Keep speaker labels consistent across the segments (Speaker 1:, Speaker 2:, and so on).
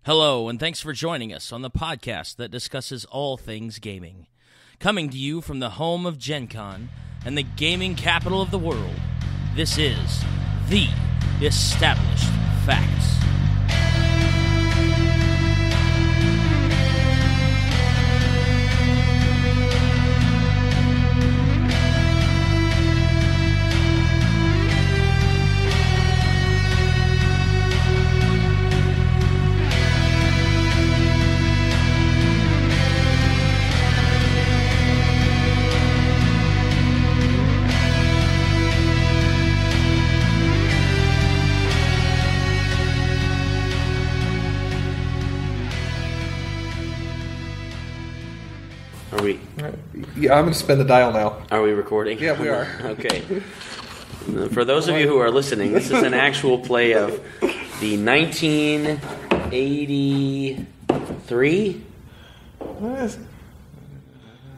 Speaker 1: Hello, and thanks for joining us on the podcast that discusses all things gaming. Coming to you from the home of Gen Con and the gaming capital of the world, this is The Established Facts.
Speaker 2: Yeah, I'm going to spin the dial now.
Speaker 1: Are we recording?
Speaker 2: Yeah, we are.
Speaker 1: Okay. For those of you who are listening, this is an actual play of the 1983.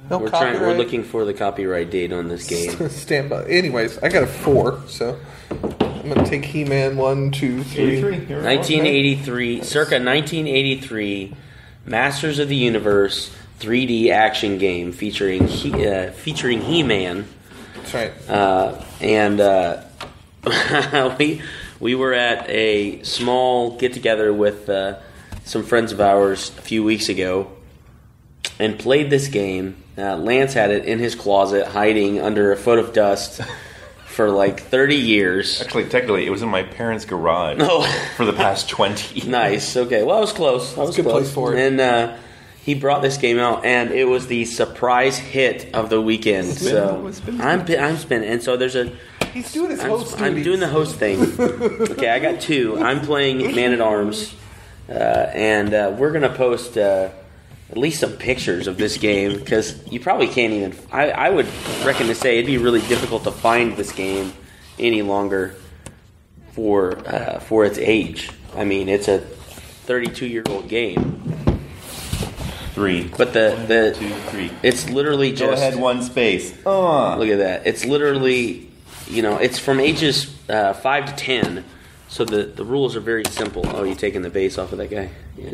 Speaker 1: We're looking for the copyright date on this game.
Speaker 2: Stand by. Anyways, I got a 4, so I'm going to take He-Man 1, 2, 3.
Speaker 1: 1983, circa 1983, Masters of the Universe 3D action game featuring He-Man.
Speaker 2: That's right.
Speaker 1: And we were at a small get-together with some friends of ours a few weeks ago and played this game. Lance had it in his closet hiding under a foot of dust for like 30 years.
Speaker 3: Actually, technically, it was in my parents' garage for the past 20.
Speaker 1: Nice. Okay. Well, I was close.
Speaker 2: Good place for it.
Speaker 1: And he brought this game out, and it was the surprise hit of the weekend. I'm spinning. And so there's a...
Speaker 2: He's doing his host
Speaker 1: I'm doing the host thing. Okay, I got 2. I'm playing Man-at-Arms, and we're going to post at least some pictures of this game, because you probably can't even... I would reckon to say it'd be really difficult to find this game any longer for its age. I mean, it's a 32-year-old game.
Speaker 3: 3.
Speaker 1: But
Speaker 3: 1, 2, 3.
Speaker 1: It's literally just...
Speaker 3: Go ahead, 1 space.
Speaker 1: Look at that. It's literally, it's from ages 5 to 10. So the rules are very simple. Oh, you're taking the base off of that guy? Yeah.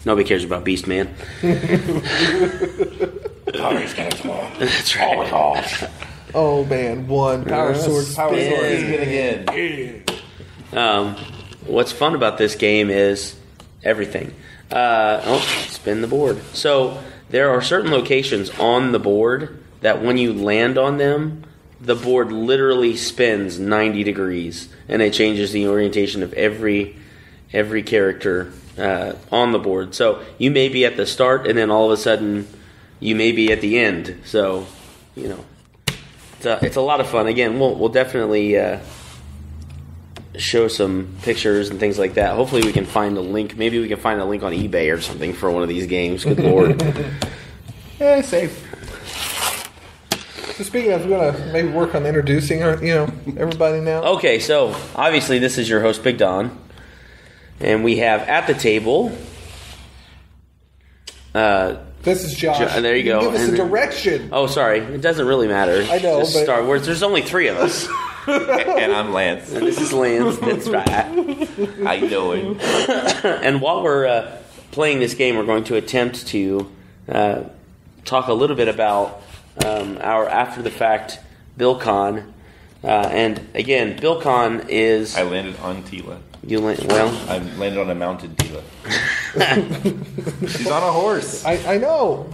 Speaker 1: Nobody cares about Beast Man. That's right.
Speaker 2: Oh, man. 1. Power Sword.
Speaker 3: Power Sword. Again.
Speaker 1: What's fun about this game is everything. Spin the board. So there are certain locations on the board that when you land on them, the board literally spins 90 degrees, and it changes the orientation of every character on the board. So you may be at the start, and then all of a sudden you may be at the end. So it's a lot of fun. Again, we'll definitely show some pictures and things like that. Hopefully we can find a link. Maybe we can find a link on eBay or something for one of these games. Good Lord.
Speaker 2: Yeah, safe. So speaking of, we're going to maybe work on introducing everybody now.
Speaker 1: Okay, so obviously this is your host, Big Don. And we have at the table...
Speaker 2: this is Josh.
Speaker 1: There you go.
Speaker 2: Give us a direction.
Speaker 1: Oh, sorry. It doesn't really matter.
Speaker 2: I know,
Speaker 1: but... Star Wars. There's only 3 of us.
Speaker 3: And I'm Lance.
Speaker 1: And this is Lance. That's right.
Speaker 3: How you doing?
Speaker 1: And while we're playing this game, we're going to attempt to talk a little bit about our after-the-fact BillCon. And again, BillCon is...
Speaker 3: I landed on Tila.
Speaker 1: I
Speaker 3: landed on a mounted Tila. She's on a horse.
Speaker 2: I know.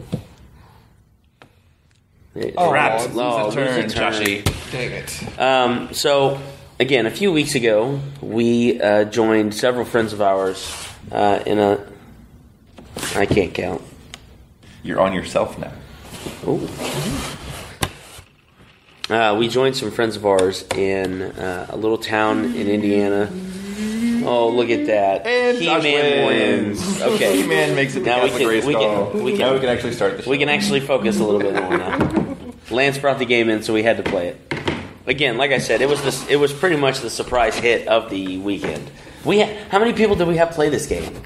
Speaker 3: Rats. Lose a turn, Joshy.
Speaker 2: Dang it.
Speaker 1: So, again, a few weeks ago, we joined several friends of ours in a... I can't count.
Speaker 3: You're on yourself now.
Speaker 1: We joined some friends of ours in a little town in Indiana. Oh, look at that.
Speaker 3: And
Speaker 1: He-Man wins. Okay.
Speaker 3: He-Man makes it to Catholic race call. Now we can actually start the show.
Speaker 1: We can actually focus a little bit more now. Lance brought the game in, so we had to play it. Again, like I said, it was pretty much the surprise hit of the weekend. How many people did we have play this game?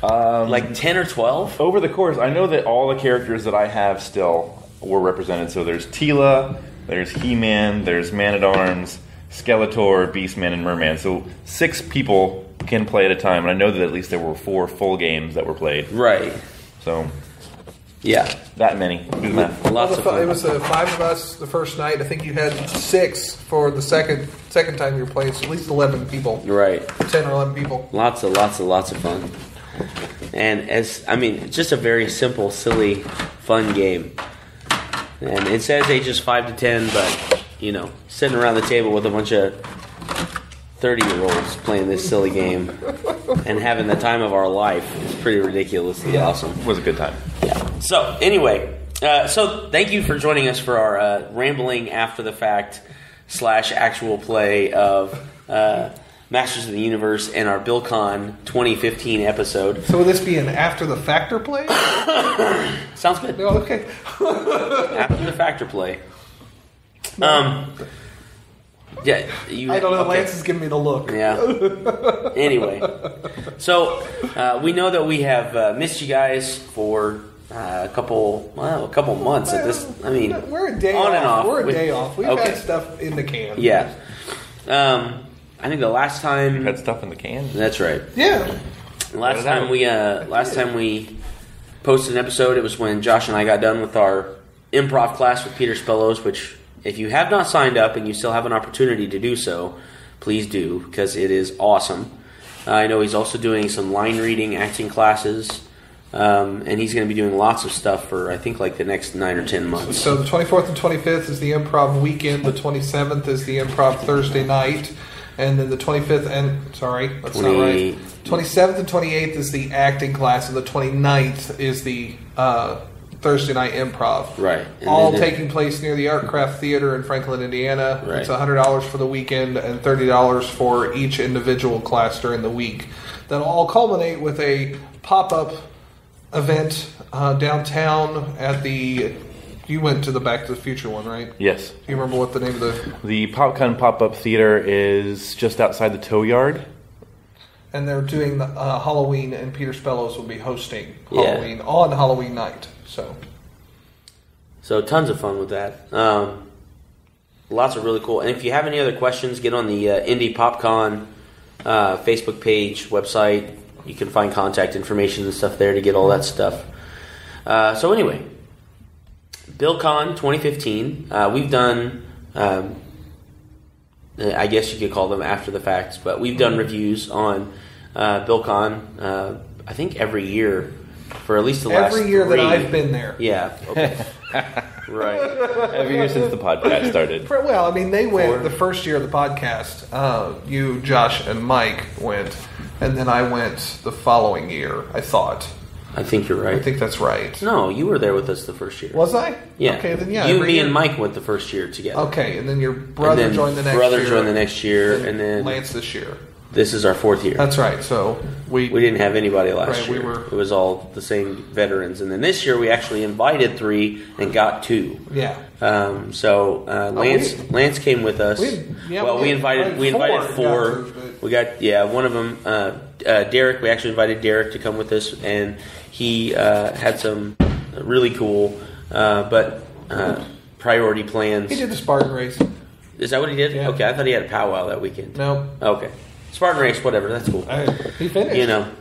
Speaker 1: Like 10 or 12?
Speaker 3: Over the course, I know that all the characters that I have still were represented. So there's Tila, there's He-Man, there's Man-at-Arms, Skeletor, Beastman, and Merman. So 6 people can play at a time. And I know that at least there were 4 full games that were played.
Speaker 1: Right.
Speaker 3: So,
Speaker 1: yeah.
Speaker 3: That many. Do the math.
Speaker 1: Lots of fun.
Speaker 2: It was 5 of us the first night. I think you had 6 for the second time you were playing, so at least 11 people.
Speaker 1: Right.
Speaker 2: 10 or 11 people.
Speaker 1: Lots of fun. And it's just a very simple, silly, fun game. And it says ages 5 to 10, but, sitting around the table with a bunch of 30-year-olds playing this silly game and having the time of our life is pretty ridiculously awesome.
Speaker 3: It was a good time.
Speaker 1: Yeah. So, anyway, thank you for joining us for our rambling after the fact / actual play of Masters of the Universe and our BillCon 2015 episode.
Speaker 2: So will this be an after the factor play?
Speaker 1: Sounds good.
Speaker 2: Oh, okay.
Speaker 1: After the factor play. Yeah,
Speaker 2: I don't know. Okay. Lance is giving me the look.
Speaker 1: Yeah. Anyway, so we know that we have missed you guys for a couple months at this. I mean,
Speaker 2: we're a day
Speaker 1: on
Speaker 2: off.
Speaker 1: And off.
Speaker 2: We're a day off. We've had stuff in the can.
Speaker 1: Yeah. I think the last time
Speaker 3: you had stuff in the can.
Speaker 1: That's right.
Speaker 2: Yeah.
Speaker 1: Last time we posted an episode, it was when Josh and I got done with our improv class with Peter Spellows, which, if you have not signed up and you still have an opportunity to do so, please do, because it is awesome. I know he's also doing some line reading, acting classes, and he's going to be doing lots of stuff for, I think, like the next 9 or 10 months.
Speaker 2: So the 24th and 25th is the improv weekend. The 27th is the improv Thursday night. And then the 25th and, sorry, that's not right. 27th and 28th is the acting class, and the 29th is the Thursday night improv.
Speaker 1: Right. And
Speaker 2: all taking place near the Art Craft Theater in Franklin, Indiana. Right. It's $100 for the weekend and $30 for each individual class during the week. That'll all culminate with a pop-up event downtown at the... You went to the Back to the Future one, right?
Speaker 3: Yes.
Speaker 2: Do you remember what the name of the...
Speaker 3: The Popcon Pop-Up Theater is just outside the Tow Yard.
Speaker 2: And they're doing the Halloween, and Peter Spellows will be hosting Halloween on Halloween night.
Speaker 1: So tons of fun with that. Lots of really cool. And if you have any other questions, get on the Indie PopCon Facebook page, website. You can find contact information and stuff there to get all that stuff. So anyway... BillCon 2015. We've done, I guess you could call them after the facts, but we've done reviews on BillCon. I think every year for at least the last 3.
Speaker 2: Every year that I've been there.
Speaker 1: Yeah. Okay. Right.
Speaker 3: Every year since the podcast started.
Speaker 2: Well, I mean, they went the first year of the podcast. You, Josh, and Mike went, and then I went the following year. I thought.
Speaker 1: I think you're right.
Speaker 2: I think that's right.
Speaker 1: No, you were there with us the first year.
Speaker 2: Was I?
Speaker 1: Yeah.
Speaker 2: Okay, then yeah.
Speaker 1: You, me, and Mike went the first year together.
Speaker 2: Okay, and then your brother joined the next year.
Speaker 1: Brother joined the next year, and then
Speaker 2: Lance this year.
Speaker 1: This is our 4th year.
Speaker 2: That's right. So we
Speaker 1: didn't have anybody last year.
Speaker 2: We were,
Speaker 1: it was all the same veterans, and then this year we actually invited 3 and got 2.
Speaker 2: Yeah.
Speaker 1: Lance came with us. We invited 4. We got one of them. Derek. We actually invited Derek to come with us, and he had some really cool but priority plans.
Speaker 2: He did the Spartan race.
Speaker 1: Is that what he did?
Speaker 2: Yeah.
Speaker 1: Okay, I thought he had a powwow that weekend.
Speaker 2: No.
Speaker 1: Okay. Spartan race, whatever. That's cool.
Speaker 2: He finished.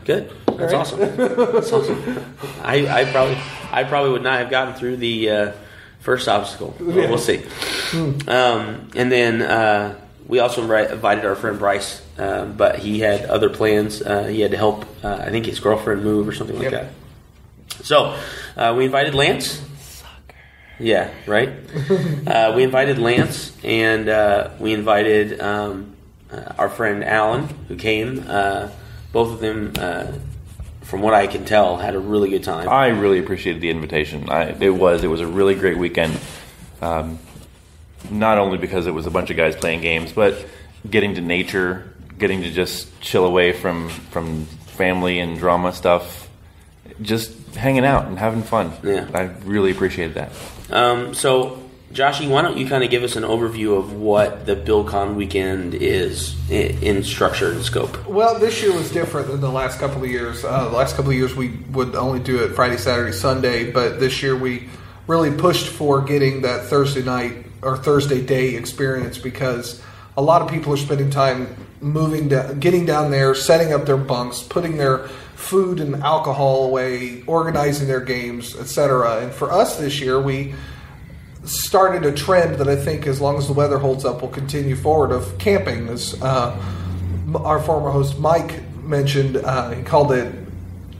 Speaker 1: Good. That's awesome. That's awesome. I probably would not have gotten through the first obstacle. Well, we'll see. And then we also invited our friend Bryce, but he had other plans. He had to help, I think, his girlfriend move or something like that. So we invited Lance. Yeah, right? We invited Lance, and we invited our friend Alan, who came. Both of them, from what I can tell, had a really good time.
Speaker 3: I really appreciated the invitation. It was a really great weekend. Not only because it was a bunch of guys playing games, but getting to nature, getting to just chill away from family and drama stuff, just hanging out and having fun.
Speaker 1: Yeah.
Speaker 3: I really appreciated that.
Speaker 1: So, Joshy, why don't you kind of give us an overview of what the BillCon weekend is in structure and scope?
Speaker 2: Well, this year was different than the last couple of years. The last couple of years we would only do it Friday, Saturday, Sunday, but this year we really pushed for getting that Thursday night or Thursday day experience because a lot of people are spending time getting down there, setting up their bunks, putting their food and alcohol away, organizing their games, etc. And for us this year, we started a trend that I think, as long as the weather holds up, will continue forward of camping. As our former host Mike mentioned, he called it,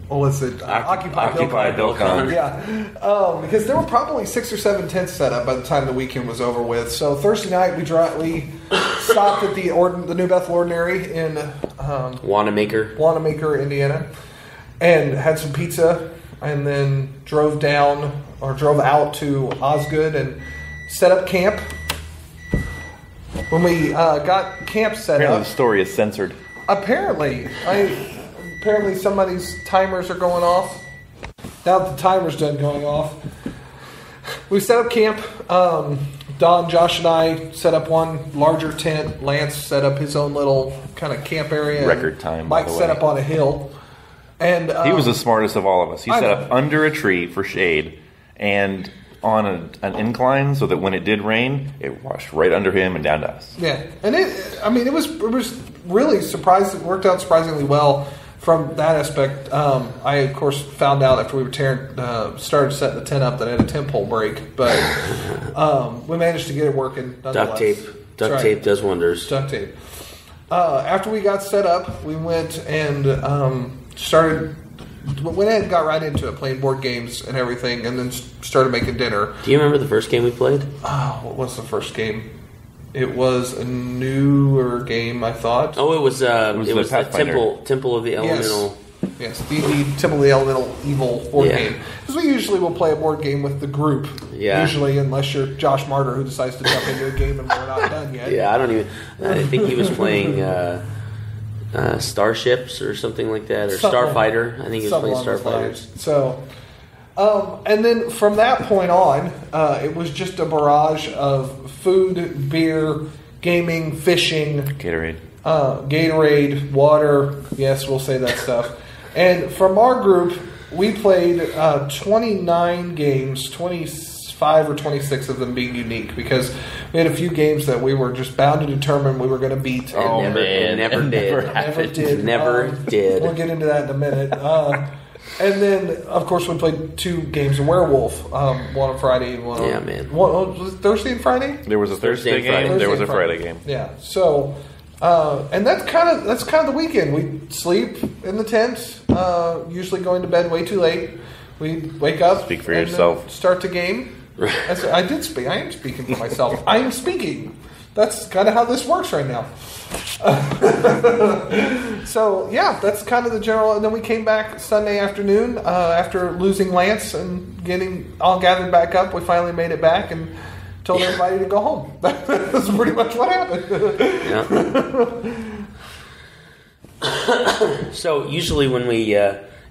Speaker 2: what was it? Occupy
Speaker 1: BillCon.
Speaker 2: Yeah, because there were probably 6 or 7 tents set up by the time the weekend was over with. So Thursday night we stopped at the New Bethel Ordinary in Wanamaker, Indiana, and had some pizza, and then drove out to Osgood and set up camp. When we got camp set
Speaker 3: Apparently
Speaker 2: up,
Speaker 3: the story is censored.
Speaker 2: Apparently somebody's timers are going off. Now that the timer's done going off, we set up camp. Don, Josh, and I set up one larger tent. Lance set up his own little kind of camp area.
Speaker 3: Record time.
Speaker 2: Mike set up on a hill. And
Speaker 3: he was the smartest of all of us. He set up under a tree for shade and on an incline so that when it did rain, it washed right under him and down to us.
Speaker 2: Yeah, and it was really surprising. It worked out surprisingly well from that aspect. I of course found out after we started setting the tent up that I had a tent pole break, but we managed to get it working.
Speaker 1: Duct tape does wonders.
Speaker 2: Duct tape. After we got set up, we went and got right into it, playing board games and everything, and then started making dinner.
Speaker 1: Do you remember the first game we played?
Speaker 2: What was the first game? It was a newer game, I thought.
Speaker 1: Oh, it was the Temple of the Elemental.
Speaker 2: Yes, the Temple of the Elemental Evil board game. Because we usually will play a board game with the group. Yeah. Usually, unless you're Josh Marter, who decides to jump into a game and we're not done yet.
Speaker 1: Yeah, I think he was playing Starships or something like that, or Starfighter. I think he was playing Starfighters.
Speaker 2: So, and then from that point on, it was just a barrage of food, beer, gaming, fishing, Gatorade, water. Yes, we'll say that stuff. And from our group, we played 29 games, 25 or 26 of them being unique, because we had a few games that we were just bound to determine we were going to beat.
Speaker 1: Never did.
Speaker 2: We'll get into that in a minute. And then, of course, we played 2 games of Werewolf. One on Friday and one on... was it Thursday and Friday?
Speaker 3: There was a Thursday game. There was a Friday game.
Speaker 2: Yeah. So, and that's kind of the weekend. We sleep in the tent, usually going to bed way too late. We wake up.
Speaker 3: Speak for yourself.
Speaker 2: Start the game. I did speak. I am speaking for myself. I am speaking. That's kind of how this works right now. So yeah, that's kind of the general. And then we came back Sunday afternoon after losing Lance and getting all gathered back up. We finally made it back and told everybody to go home. That's pretty much what happened.
Speaker 1: Yeah. So usually when we,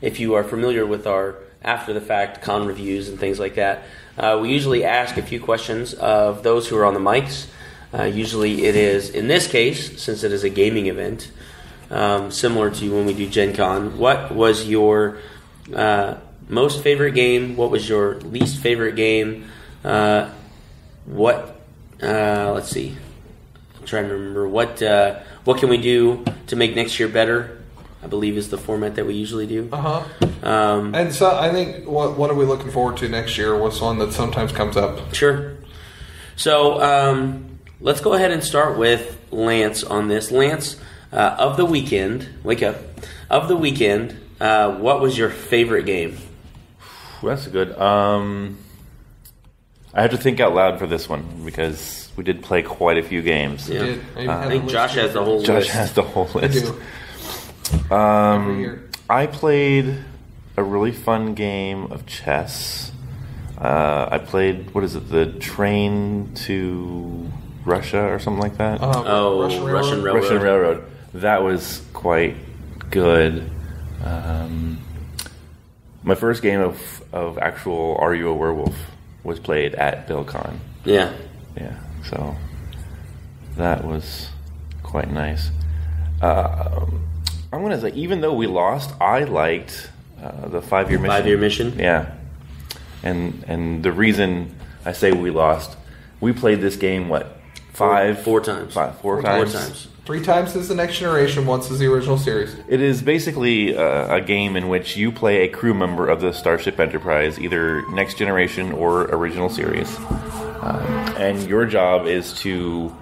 Speaker 1: if you are familiar with our after the fact con reviews and things like that, we usually ask a few questions of those who are on the mics. Usually it is, in this case, since it is a gaming event, similar to when we do Gen Con, what was your most favorite game? What was your least favorite game? Let's see. I'm trying to remember. What can we do to make next year better? I believe is the format that we usually do.
Speaker 2: And so I think what are we looking forward to next year? What's one that sometimes comes up?
Speaker 1: Sure. So let's go ahead and start with Lance on this. Lance, of the weekend, wake up. Of the weekend, what was your favorite game?
Speaker 3: That's good. I had to think out loud for this one because we did play quite a few games.
Speaker 1: Yeah. I think Josh has the whole list.
Speaker 3: Josh has the whole list. I played a really fun game of chess. I played, the Train to Russia or something like that?
Speaker 1: Russian Railroad.
Speaker 3: Russian Railroad. That was quite good. My first game of actual Are You a Werewolf was played at BillCon.
Speaker 1: Yeah.
Speaker 3: Yeah, so that was quite nice. I'm going to say, even though we lost, I liked the 5-year mission.
Speaker 1: 5-year mission?
Speaker 3: Yeah. And the reason I say we lost, we played this game,
Speaker 1: Four times.
Speaker 3: Four times.
Speaker 2: 3 times is the Next Generation, once is the original series.
Speaker 3: It is basically a game in which you play a crew member of the Starship Enterprise, either Next Generation or original series. And your job is to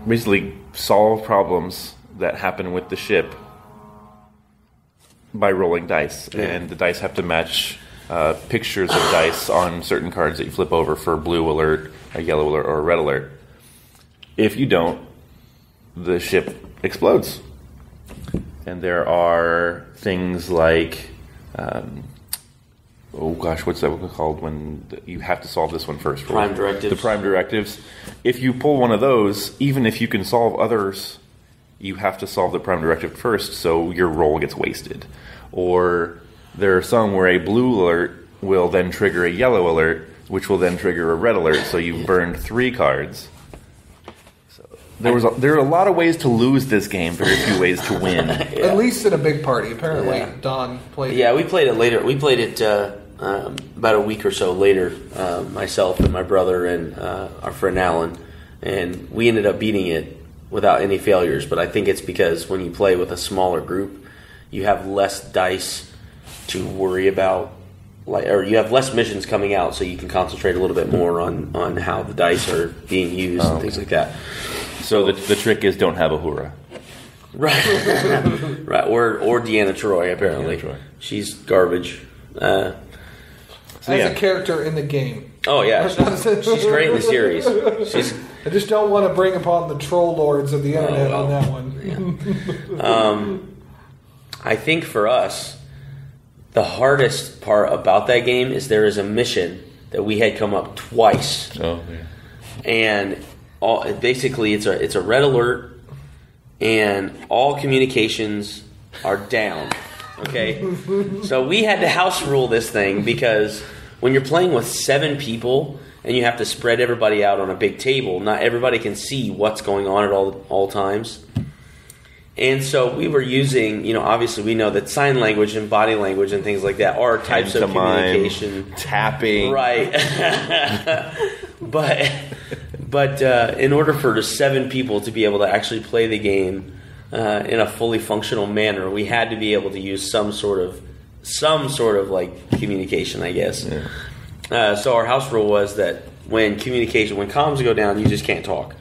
Speaker 3: basically solve problems that happen with the ship by rolling dice. Yeah. And the dice have to match pictures of dice on certain cards that you flip over for blue alert, a yellow alert, or a red alert. If you don't, the ship explodes. And there are things like, what's that called when you have to solve this one first?
Speaker 1: Prime directives.
Speaker 3: The prime directives. If you pull one of those, even if you can solve others, you have to solve the prime directive first, so your roll gets wasted. Or there are some where a blue alert will then trigger a yellow alert, which will then trigger a red alert, so you've burned 3 cards. There are a lot of ways to lose this game, very few ways to win.
Speaker 2: Yeah. At least in a big party. Apparently, Don played it.
Speaker 1: Yeah, we played it later. We played it about a week or so later, myself and my brother and our friend Alan, and we ended up beating it without any failures. But I think it's because when you play with a smaller group, you have less dice to worry about, or you have less missions coming out, so you can concentrate a little bit more on how the dice are being used and things like that.
Speaker 3: So the trick is don't have a Uhura.
Speaker 1: Right. Right. Or Deanna Troi, apparently.
Speaker 3: Deanna Troi.
Speaker 1: She's garbage.
Speaker 2: As a character in the game.
Speaker 1: Oh, yeah. She's great in the series.
Speaker 2: I just don't want to bring upon the troll lords of the internet on that one.
Speaker 1: Yeah. I think for us, the hardest part about that game is there is a mission that we had come up twice.
Speaker 3: Oh, yeah.
Speaker 1: And basically, it's a red alert, and all communications are down. Okay, so we had to house rule this thing because when you're playing with 7 people and you have to spread everybody out on a big table, not everybody can see what's going on at all times. And so we were using, obviously we know that sign language and body language and things like that are types of communication.
Speaker 3: Tapping.
Speaker 1: Right. But in order for the 7 people to be able to actually play the game in a fully functional manner, we had to be able to use some sort of like communication, I guess. Yeah. So our house rule was that when comms go down, you just can't talk.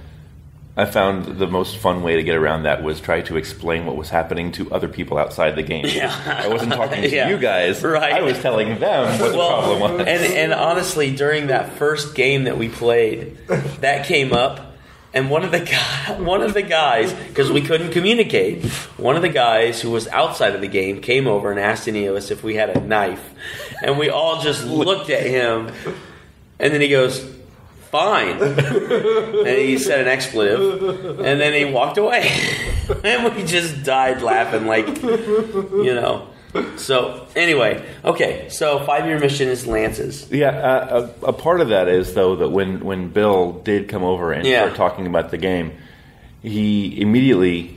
Speaker 3: I found the most fun way to get around that was try to explain what was happening to other people outside the game.
Speaker 1: Yeah.
Speaker 3: I wasn't talking to you guys.
Speaker 1: Right.
Speaker 3: I was telling them what the problem was.
Speaker 1: And honestly, during that first game that we played, that came up, and one of the guys, because we couldn't communicate, one of the guys who was outside of the game came over and asked any of us if we had a knife, and we all just looked at him, and then he goes, "Fine," and he said an expletive, and then he walked away, and we just died laughing, So anyway, okay. So 5-year mission is Lance's.
Speaker 3: Yeah, a part of that is though that when Bill did come over and start talking about the game, he immediately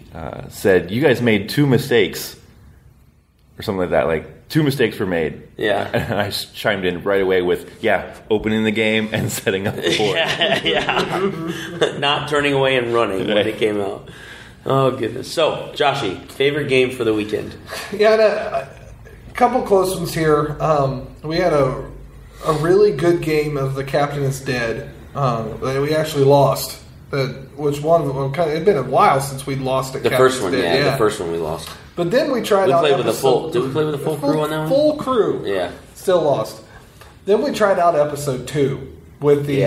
Speaker 3: said, "You guys made 2 mistakes," or something like that. Like 2 mistakes were made.
Speaker 1: Yeah.
Speaker 3: And I chimed in right away with, opening the game and setting up the board.
Speaker 1: Yeah. Not turning away and running when it came out. Oh, goodness. So, Joshy, favorite game for the weekend?
Speaker 2: Yeah, a couple close ones here. We had a really good game of The Captain is Dead that we actually lost. Which one? It'd been a while since we'd lost at
Speaker 1: the
Speaker 2: Captain
Speaker 1: first
Speaker 2: is
Speaker 1: one,
Speaker 2: Dead.
Speaker 1: the first one we lost.
Speaker 2: But then we tried out
Speaker 1: Did we play with a full crew on that one?
Speaker 2: Full crew.
Speaker 1: Yeah.
Speaker 2: Still lost. Then we tried out episode 2 with the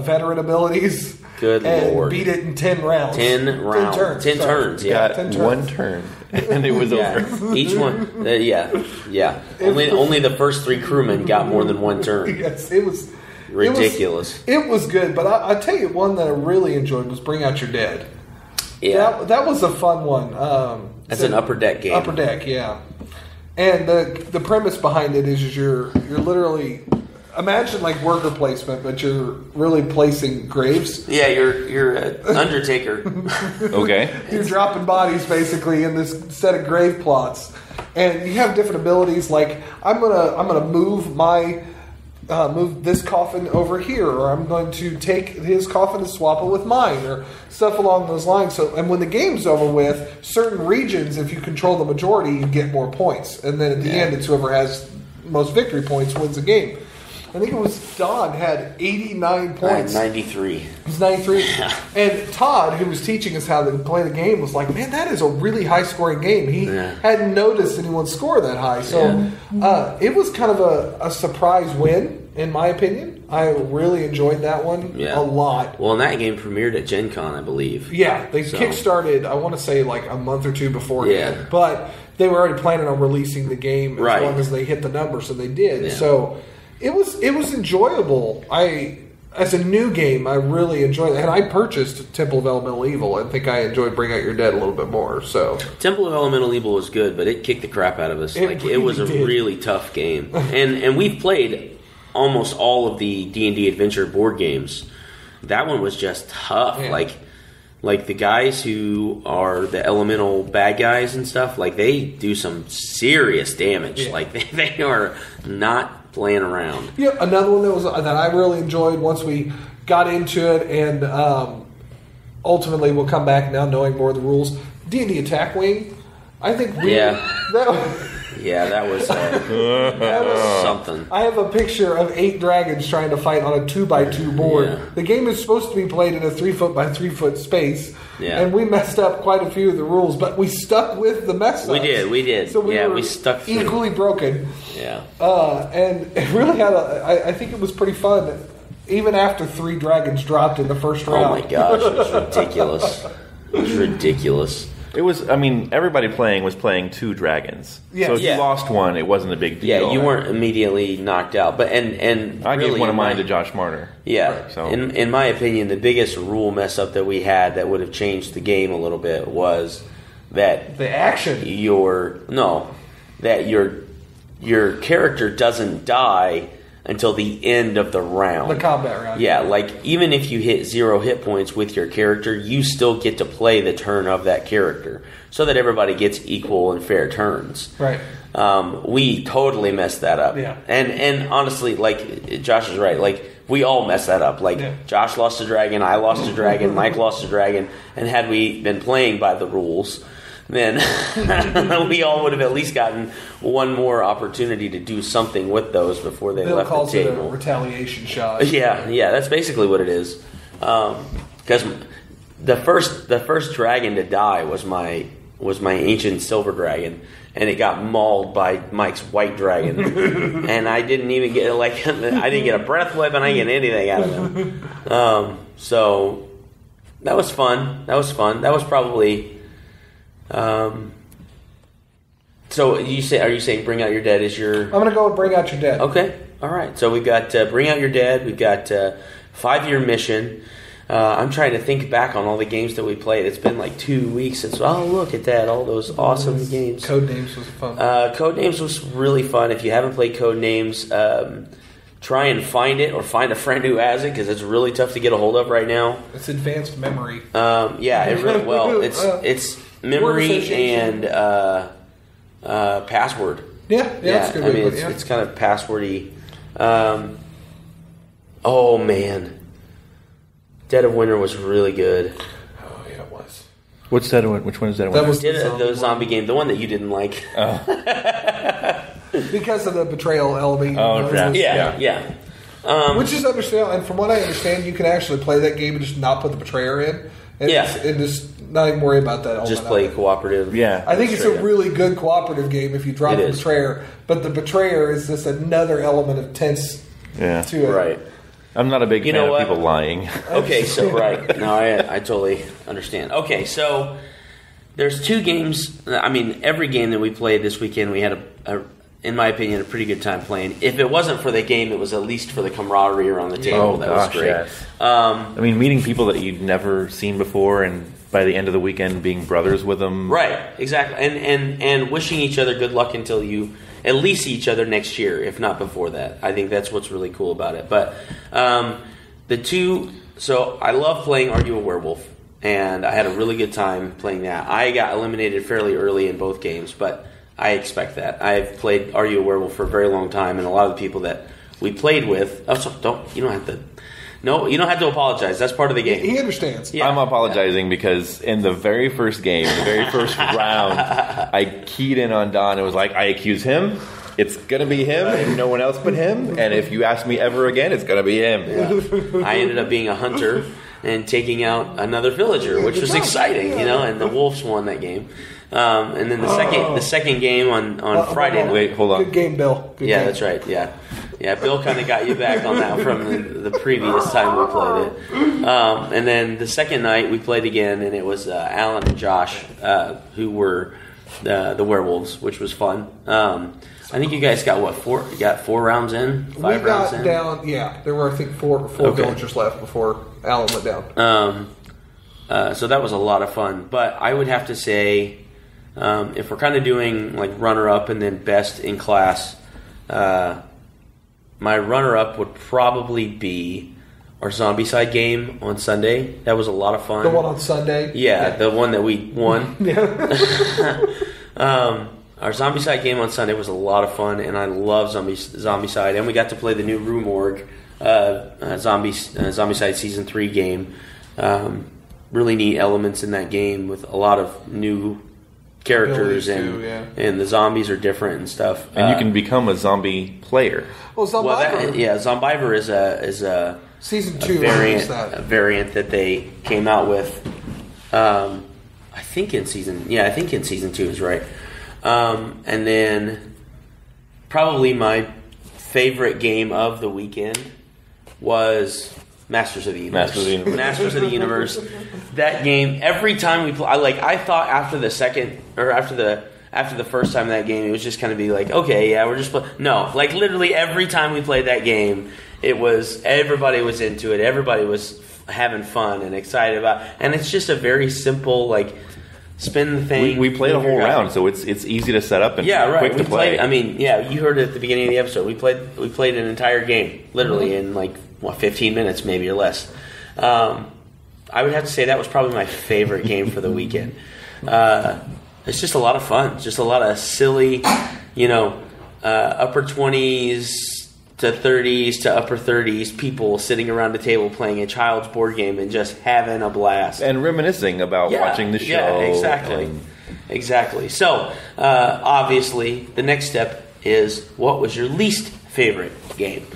Speaker 2: veteran abilities.
Speaker 1: Good
Speaker 2: and
Speaker 1: Lord.
Speaker 2: Beat it in 10 rounds.
Speaker 1: 10 rounds. 10 turns. Yeah.
Speaker 2: 10 turns.
Speaker 3: 1 turn. And it was over.
Speaker 1: Each one. Yeah. Only the first 3 crewmen got more than 1 turn.
Speaker 2: Yes, it was
Speaker 1: ridiculous.
Speaker 2: It was good, but I tell you one that I really enjoyed was Bring Out Your Dead.
Speaker 1: Yeah.
Speaker 2: That was a fun one.
Speaker 1: That's an upper deck game.
Speaker 2: Upper deck, yeah. And the premise behind it is you're literally, imagine like worker placement, but you're really placing graves.
Speaker 1: Yeah, you're an undertaker.
Speaker 3: Okay.
Speaker 2: You're dropping bodies basically in this set of grave plots, and you have different abilities. Like I'm gonna move my move this coffin over here, or I'm going to take his coffin and swap it with mine, or stuff along those lines. So, and when the game's over with, certain regions, if you control the majority, you get more points. And then at the end, it's whoever has most victory points wins the game. I think it was Don had 89 points.
Speaker 1: 93.
Speaker 2: It was 93. Yeah. And Todd, who was teaching us how to play the game, was like, man, that is a really high-scoring game. He hadn't noticed anyone score that high. So it was kind of a surprise win, in my opinion. I really enjoyed that one a lot.
Speaker 1: Well, and that game premiered at Gen Con, I believe.
Speaker 2: Yeah, they kickstarted, I want to say, like a month or two beforehand. But they were already planning on releasing the game as long as they hit the numbers, and they did. Yeah. So it was enjoyable. As a new game, I really enjoyed it. And I purchased Temple of Elemental Evil. I think I enjoyed Bring Out Your Dead a little bit more. So
Speaker 1: Temple of Elemental Evil was good, but it kicked the crap out of us. It was a really tough game. And we've played almost all of the D&D Adventure board games. That one was just tough. Yeah. Like the guys who are the elemental bad guys and stuff, like they do some serious damage. Yeah. Like they are not playing around.
Speaker 2: Yeah, another one that I really enjoyed once we got into it, and ultimately we'll come back now knowing more of the rules. D&D Attack Wing. I think
Speaker 1: that was something.
Speaker 2: I have a picture of 8 dragons trying to fight on a 2x2 board. Yeah. The game is supposed to be played in a 3-foot by 3-foot space, and we messed up quite a few of the rules, but we stuck with the mess ups.
Speaker 1: We did. So we stuck through.
Speaker 2: Equally broken.
Speaker 1: Yeah.
Speaker 2: And it really had I think it was pretty fun, even after 3 dragons dropped in the first round.
Speaker 1: Oh my gosh, it was ridiculous. It was ridiculous.
Speaker 3: It was, I mean, everybody was playing 2 dragons. Yeah. So if you lost one, it wasn't a big deal.
Speaker 1: Yeah, you weren't immediately knocked out. But and
Speaker 3: I
Speaker 1: really
Speaker 3: gave one of mine to Josh Marter.
Speaker 1: Yeah. Right, so. In my opinion, the biggest rule mess up that we had that would have changed the game a little bit was that
Speaker 2: the action.
Speaker 1: That your character doesn't die until the end of the round.
Speaker 2: The combat round.
Speaker 1: Yeah, like even if you hit 0 hit points with your character, you still get to play the turn of that character so that everybody gets equal and fair turns.
Speaker 2: Right.
Speaker 1: We totally messed that up.
Speaker 2: Yeah.
Speaker 1: And honestly, like Josh is right, like we all messed that up. Like Josh lost a dragon, I lost a dragon, Mike lost a dragon, and had we been playing by the rules, then we all would have at least gotten one more opportunity to do something with those before they left the table.
Speaker 2: Bill calls it a retaliation shot.
Speaker 1: Yeah, that's basically what it is. Because the first dragon to die was my ancient silver dragon, and it got mauled by Mike's white dragon, and I didn't even get I didn't get a breath weapon, I didn't get anything out of him. So that was fun. That was probably. So are you saying Bring Out Your Dead is your...
Speaker 2: I'm going to go with Bring Out Your Dead.
Speaker 1: Okay. All right. So we've got Bring Out Your Dead. We've got 5-Year Mission. I'm trying to think back on all the games that we played. It's been like 2 weeks since... Oh, look at that. All those awesome games.
Speaker 2: Codenames was fun.
Speaker 1: Codenames was really fun. If you haven't played Codenames, try and find it or find a friend who has it because it's really tough to get a hold of right now.
Speaker 2: It's advanced memory.
Speaker 1: It's memory and password.
Speaker 2: Yeah, that's good.
Speaker 1: I mean, it's kind of passwordy. Oh man, Dead of Winter was really good.
Speaker 2: Oh yeah, it was.
Speaker 3: Which one is Dead of Winter?
Speaker 1: That was the zombie game, the one that you didn't like.
Speaker 2: Oh. Because of the betrayal element.
Speaker 3: Oh,
Speaker 1: yeah.
Speaker 2: Which is understandable, and from what I understand, you can actually play that game and just not put the betrayer in. And just not even worry about that.
Speaker 1: Just play cooperative.
Speaker 3: Yeah.
Speaker 2: I think it's a really good cooperative game if you drop the betrayer, but the betrayer is just another element of tense to it.
Speaker 1: Right.
Speaker 3: I'm not a big fan of people lying.
Speaker 1: Okay, so No, I totally understand. Okay, so there's 2 games. I mean, every game that we played this weekend, we had in my opinion, a pretty good time playing. If it wasn't for the game, it was at least for the camaraderie around the table. Was great.
Speaker 3: Yes. I mean, meeting people that you'd never seen before, and by the end of the weekend, being brothers with them.
Speaker 1: Right, exactly. And wishing each other good luck until you at least see each other next year, if not before that. I think that's what's really cool about it. But so I love playing Are You a Werewolf? And I had a really good time playing that. I got eliminated fairly early in both games, but I expect that. I've played Are You a Werewolf for a very long time, and a lot of the people that we played with. Oh, so you don't have to. No, you don't have to apologize. That's part of the game.
Speaker 2: He understands.
Speaker 3: Yeah. I'm apologizing because in the very first game, the very first round, I keyed in on Don and was like, I accuse him. It's going to be him and no one else but him. And if you ask me ever again, it's going to be him.
Speaker 1: Yeah. I ended up being a hunter and taking out another villager, which was exciting, and the wolves won that game. And then the second game on Friday.
Speaker 3: Wait, hold on.
Speaker 2: Good game, Bill. Good game.
Speaker 1: That's right. Yeah. Bill kind of got you back on that from the previous time we played it. And then the second night we played again, and it was Alan and Josh who were the werewolves, which was fun. I think you guys got four? You got 4 rounds in? 5 rounds in?
Speaker 2: We got down. Yeah, there were I think four villagers left before Alan went down.
Speaker 1: So that was a lot of fun. But I would have to say, if we're kind of doing like runner-up and then best in class, my runner-up would probably be our Zombicide game on Sunday. That was a lot of fun.
Speaker 2: The one on Sunday?
Speaker 1: Yeah. The one that we won.
Speaker 2: Yeah.
Speaker 1: Our Zombicide game on Sunday was a lot of fun, and I love Zombicide. And we got to play the new Room Org Zombicide Season 3 game. Really neat elements in that game with a lot of new characters, and the zombies are different and stuff.
Speaker 3: And you can become a zombie player.
Speaker 2: Well, Zombivor.
Speaker 1: Zombivor is a
Speaker 2: Season 2
Speaker 1: a variant that they came out with. I think in season 2 is right. And then probably my favorite game of the weekend was Masters of the Universe. Masters of the Universe. That game, every time we play, I thought after the first time of that game, it was just kind of be like, okay, yeah, we're just playing. No, like literally every time we played that game, everybody was into it. Everybody was having fun and excited about it. And it's just a very simple, spin the thing.
Speaker 3: We played a whole round, so it's easy to set up and quick to play.
Speaker 1: You heard it at the beginning of the episode. We played an entire game, literally in 15 minutes maybe or less. I would have to say that was probably my favorite game for the weekend. It's just a lot of fun. Just a lot of silly, upper 20s to 30s to upper 30s people sitting around the table playing a child's board game and just having a blast.
Speaker 3: And reminiscing about watching the show. Yeah,
Speaker 1: exactly. So, obviously, the next step is, what was your least favorite game?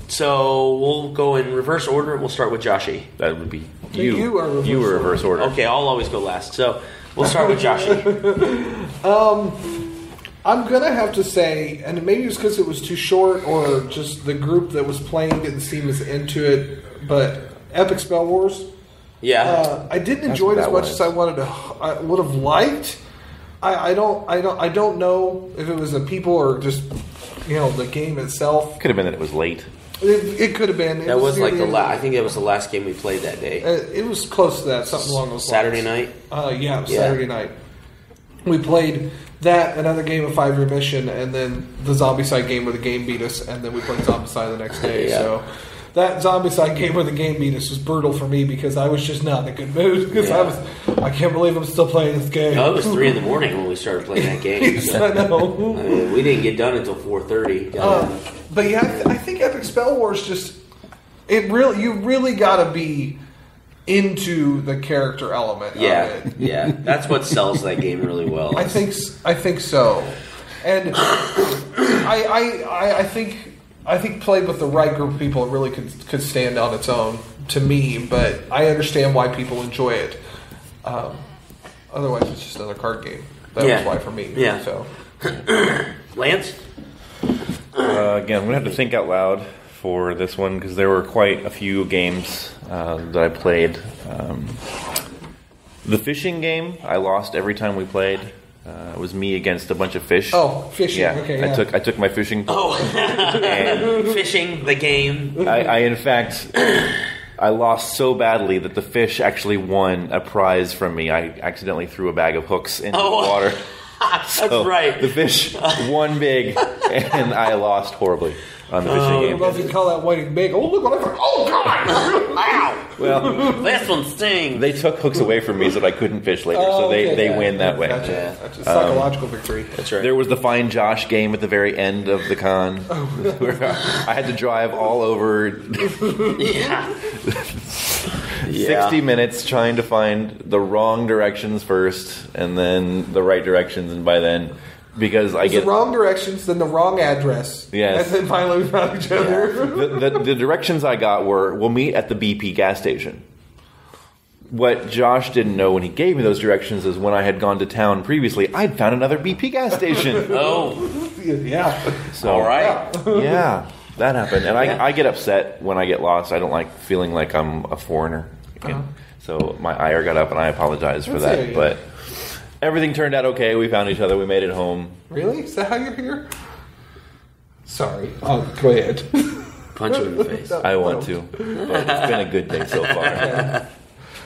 Speaker 1: So we'll go in reverse order, and we'll start with Joshie.
Speaker 3: That would be
Speaker 2: you.
Speaker 3: You were reverse order.
Speaker 1: Okay, I'll always go last. So we'll start with Joshie.
Speaker 2: I'm going to have to say, and maybe it's because it was too short or just the group that was playing didn't seem as into it, but Epic Spell Wars.
Speaker 1: Yeah.
Speaker 2: I didn't enjoy it as much as I would have liked. I don't know if it was the people or just the game itself.
Speaker 3: Could have been that it was late.
Speaker 2: It could have been.
Speaker 1: That was like I think it was the last game we played that day.
Speaker 2: It was close to that, something along those
Speaker 1: Saturday
Speaker 2: lines.
Speaker 1: night?
Speaker 2: Yeah, Saturday night. We played that, another game of 5 Remission, and then the Zombicide game where the game beat us, and then we played Zombicide the next day.
Speaker 1: Yeah.
Speaker 2: So that Zombicide game where the game beat us was brutal for me because I was just not in a good mood because I can't believe I'm still playing this game.
Speaker 1: No, it was 3 in the morning when we started playing that game.
Speaker 2: Yes, I know.
Speaker 1: We didn't get done until 4:30.
Speaker 2: But yeah, I think Epic Spell Wars you really got to be into the character element of it.
Speaker 1: Yeah, that's what sells that game really well.
Speaker 2: I think so, and I think played with the right group of people, it really could stand on its own to me. But I understand why people enjoy it. Otherwise, it's just another card game. That was why for me.
Speaker 1: Yeah.
Speaker 2: So,
Speaker 1: Lance.
Speaker 3: Again, I'm gonna have to think out loud for this one because there were quite a few games that I played. The fishing game, I lost every time we played. It was me against a bunch of fish.
Speaker 2: Oh, fishing.
Speaker 3: Yeah,
Speaker 2: okay. Yeah.
Speaker 3: I took my fishing pole.
Speaker 1: And fishing the game.
Speaker 3: I in fact, I lost so badly that the fish actually won a prize from me. I accidentally threw a bag of hooks into the water.
Speaker 1: That's right.
Speaker 3: The fish won big, and I lost horribly. on the fishing
Speaker 2: I
Speaker 3: game.
Speaker 2: don't know if you can call that whiting big. Oh, look what I found. Oh, God!
Speaker 1: Ow!
Speaker 3: Well,
Speaker 1: This one stings.
Speaker 3: they took hooks away from me so that I couldn't fish later, so they win that way.
Speaker 2: Gotcha.
Speaker 1: Yeah.
Speaker 2: That's a psychological victory.
Speaker 1: That's right.
Speaker 3: There was the Find Josh game at the very end of the con, where I had to drive all over
Speaker 1: yeah.
Speaker 3: 60 minutes trying to find the wrong directions first, and then the right directions, and by then, because I get
Speaker 2: the wrong directions, then the wrong address.
Speaker 3: Yes.
Speaker 2: And then finally we found each other.
Speaker 3: the directions I got were, we'll meet at the BP gas station. What Josh didn't know when he gave me those directions is when I had gone to town previously, I'd found another BP gas station.
Speaker 1: Oh.
Speaker 2: Yeah.
Speaker 3: So,
Speaker 1: All right.
Speaker 3: Yeah, that happened. And
Speaker 1: Yeah.
Speaker 3: I get upset when I get lost. I don't like feeling like I'm a foreigner. So my ire got up, and I apologize for that. But everything turned out okay. We found each other. We made it home.
Speaker 2: Really? Is that how you're here? Sorry. Oh, go ahead.
Speaker 1: Punch him in the face.
Speaker 3: I want to. But it's been a good day so far.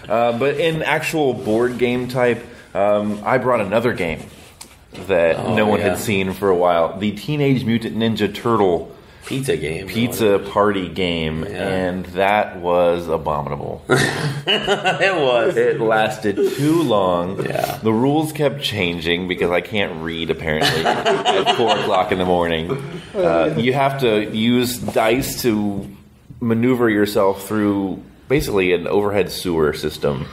Speaker 3: But in actual board game type, I brought another game that no one had seen for a while. The Teenage Mutant Ninja Turtle pizza party game, and that was abominable.
Speaker 1: It was.
Speaker 3: It lasted too long.
Speaker 1: Yeah.
Speaker 3: The rules kept changing because I can't read, apparently, at 4 o'clock in the morning. You have to use dice to maneuver yourself through basically an overhead sewer system.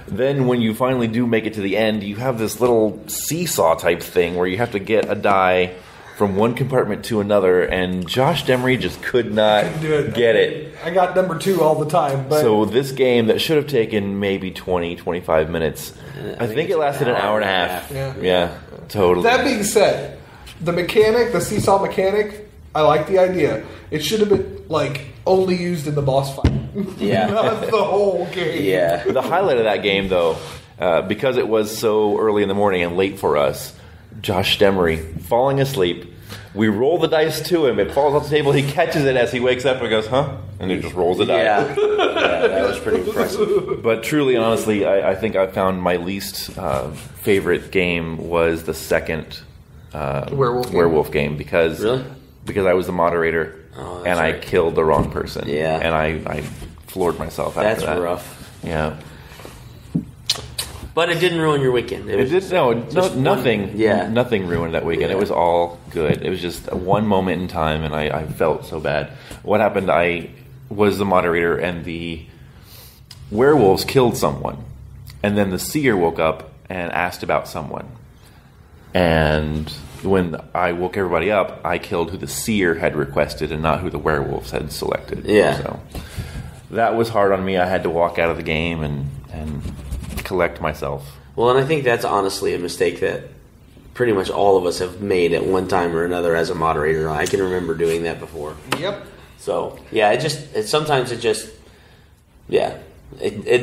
Speaker 3: Then when you finally do make it to the end, you have this little seesaw type thing where you have to get a die from one compartment to another, and Josh Demaree just could not get it.
Speaker 2: I got number 2 all the time. But
Speaker 3: So this game that should have taken maybe 20, 25 minutes, I think it lasted an hour and a half. Yeah, totally.
Speaker 2: that being said, the seesaw mechanic, I like the idea. It should have been only used in the boss fight.
Speaker 1: Yeah.
Speaker 2: Not the whole game.
Speaker 1: Yeah.
Speaker 3: The highlight of that game, though, because it was so early in the morning and late for us, Josh Demaree falling asleep. We roll the dice to him. It falls off the table. He catches it as he wakes up and goes, huh? And he just rolls the die.
Speaker 1: Yeah, that was pretty impressive.
Speaker 3: But truly, honestly, I think I found my least favorite game was the second werewolf game because I was the moderator and I killed the wrong person.
Speaker 1: Yeah.
Speaker 3: And I floored myself after that.
Speaker 1: That's rough.
Speaker 3: Yeah.
Speaker 1: But it didn't ruin your weekend.
Speaker 3: Nothing ruined that weekend.
Speaker 1: Yeah.
Speaker 3: It was all good. It was just one moment in time, and I felt so bad. What happened, I was the moderator, and the werewolves killed someone. And then the seer woke up and asked about someone. And when I woke everybody up, I killed who the seer had requested and not who the werewolves had selected.
Speaker 1: Yeah.
Speaker 3: So that was hard on me. I had to walk out of the game and collect myself.
Speaker 1: Well, and I think that's honestly a mistake that pretty much all of us have made at one time or another as a moderator. I can remember doing that before.
Speaker 2: Yep.
Speaker 1: So, yeah, it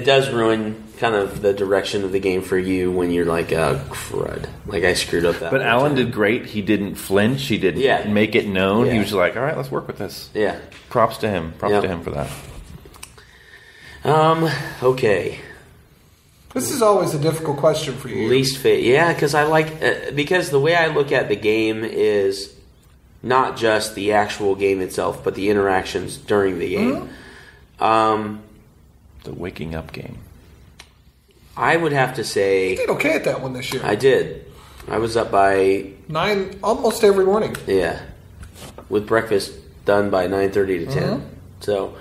Speaker 1: does ruin kind of the direction of the game for you when you're like, crud. Like, I screwed up that.
Speaker 3: But Alan did great. He didn't flinch. He didn't make it known.
Speaker 1: Yeah.
Speaker 3: He was just like, all right, let's work with this.
Speaker 1: Yeah.
Speaker 3: Props to him. Props to him for that.
Speaker 1: Okay.
Speaker 2: This is always a difficult question for you.
Speaker 1: Least fit. Yeah, because because the way I look at the game is not just the actual game itself, but the interactions during the game.
Speaker 2: Mm-hmm.
Speaker 3: The waking up game.
Speaker 1: I would have to say...
Speaker 2: You did okay at that one this year.
Speaker 1: I did. I was up by...
Speaker 2: 9 almost every morning.
Speaker 1: Yeah. With breakfast done by 9:30 to 10.
Speaker 2: Mm-hmm.
Speaker 1: So...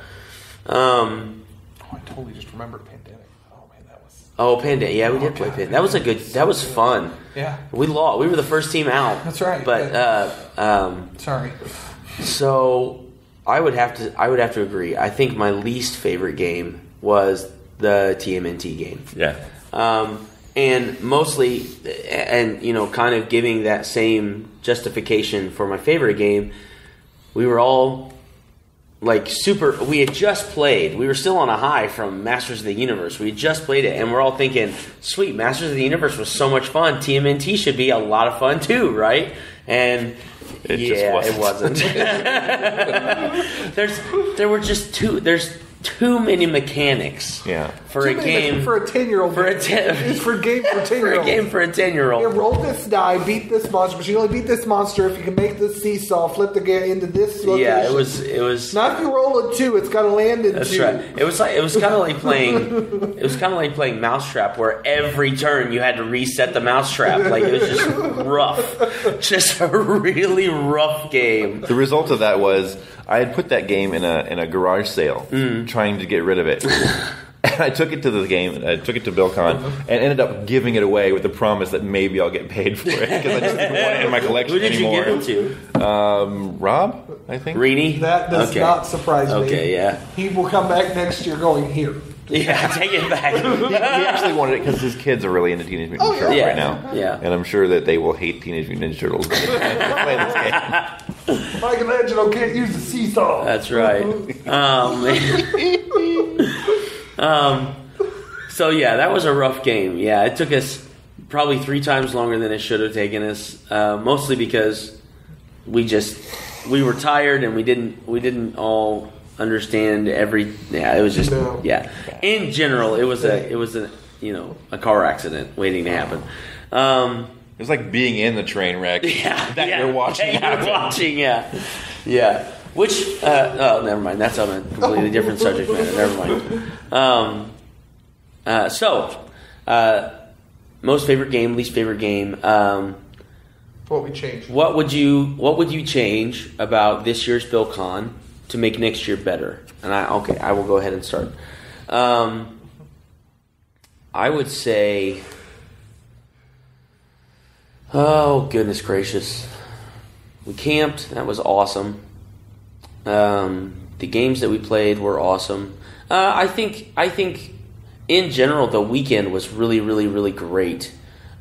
Speaker 2: I totally just remembered Pandemic. Oh, man, that was...
Speaker 1: Oh, Pandemic. Yeah, we did play Pandemic. That was a good... That was fun.
Speaker 2: Yeah.
Speaker 1: We lost. We were the first team out.
Speaker 2: That's right.
Speaker 1: But...
Speaker 2: sorry.
Speaker 1: So... I would have to agree. I think my least favorite game was the TMNT game.
Speaker 3: Yeah.
Speaker 1: And mostly, and kind of giving that same justification for my favorite game, we were all like super. We had just played. We were still on a high from Masters of the Universe. We had just played it, and we're all thinking, "Sweet, Masters of the Universe was so much fun. TMNT should be a lot of fun too, right?" And it wasn't. There's too many mechanics for a game
Speaker 2: for a 10-year-old. It's for a game for 10-year-olds.
Speaker 1: For a game for a 10-year-old.
Speaker 2: Yeah, roll this die, beat this monster, but you only beat this monster if you can make this seesaw, flip the game into this location.
Speaker 1: Yeah, it was.
Speaker 2: Not if you roll a 2, it's got to land in 2.
Speaker 1: That's right. It was kind of like playing Mousetrap, where every turn you had to reset the Mousetrap. Like, it was just rough, just a really rough game.
Speaker 3: The result of that was I had put that game in a garage sale, trying to get rid of it. And I took it to the game. I took it to BillCon and ended up giving it away with the promise that maybe I'll get paid for it because I just didn't want it in my collection anymore.
Speaker 1: Who did you give it to?
Speaker 3: Rob, I think.
Speaker 1: Reedy?
Speaker 2: That does not surprise me.
Speaker 1: Okay, yeah.
Speaker 2: He will come back next year going, here.
Speaker 1: Yeah, take it back.
Speaker 3: He actually wanted it because his kids are really into Teenage Mutant Ninja Turtles right now.
Speaker 1: Yeah.
Speaker 3: And I'm sure that they will hate Teenage Mutant Ninja Turtles when they play this game.
Speaker 2: Michelangelo can't use the seesaw.
Speaker 1: That's right. So yeah, that was a rough game. Yeah, it took us probably 3 times longer than it should have taken us. Mostly because we were tired and we didn't all understand every. Yeah, it was just yeah. In general, it was a car accident waiting to happen.
Speaker 3: It was like being in the train wreck that you're watching.
Speaker 1: Yeah. Which never mind. That's on a completely different subject matter. Never mind. So, most favorite game, least favorite game.
Speaker 2: What we changed.
Speaker 1: What would you change about this year's BillCon to make next year better? And I will go ahead and start. I would say, oh goodness gracious, we camped. That was awesome. The games that we played were awesome. I think in general the weekend was really, really, really great.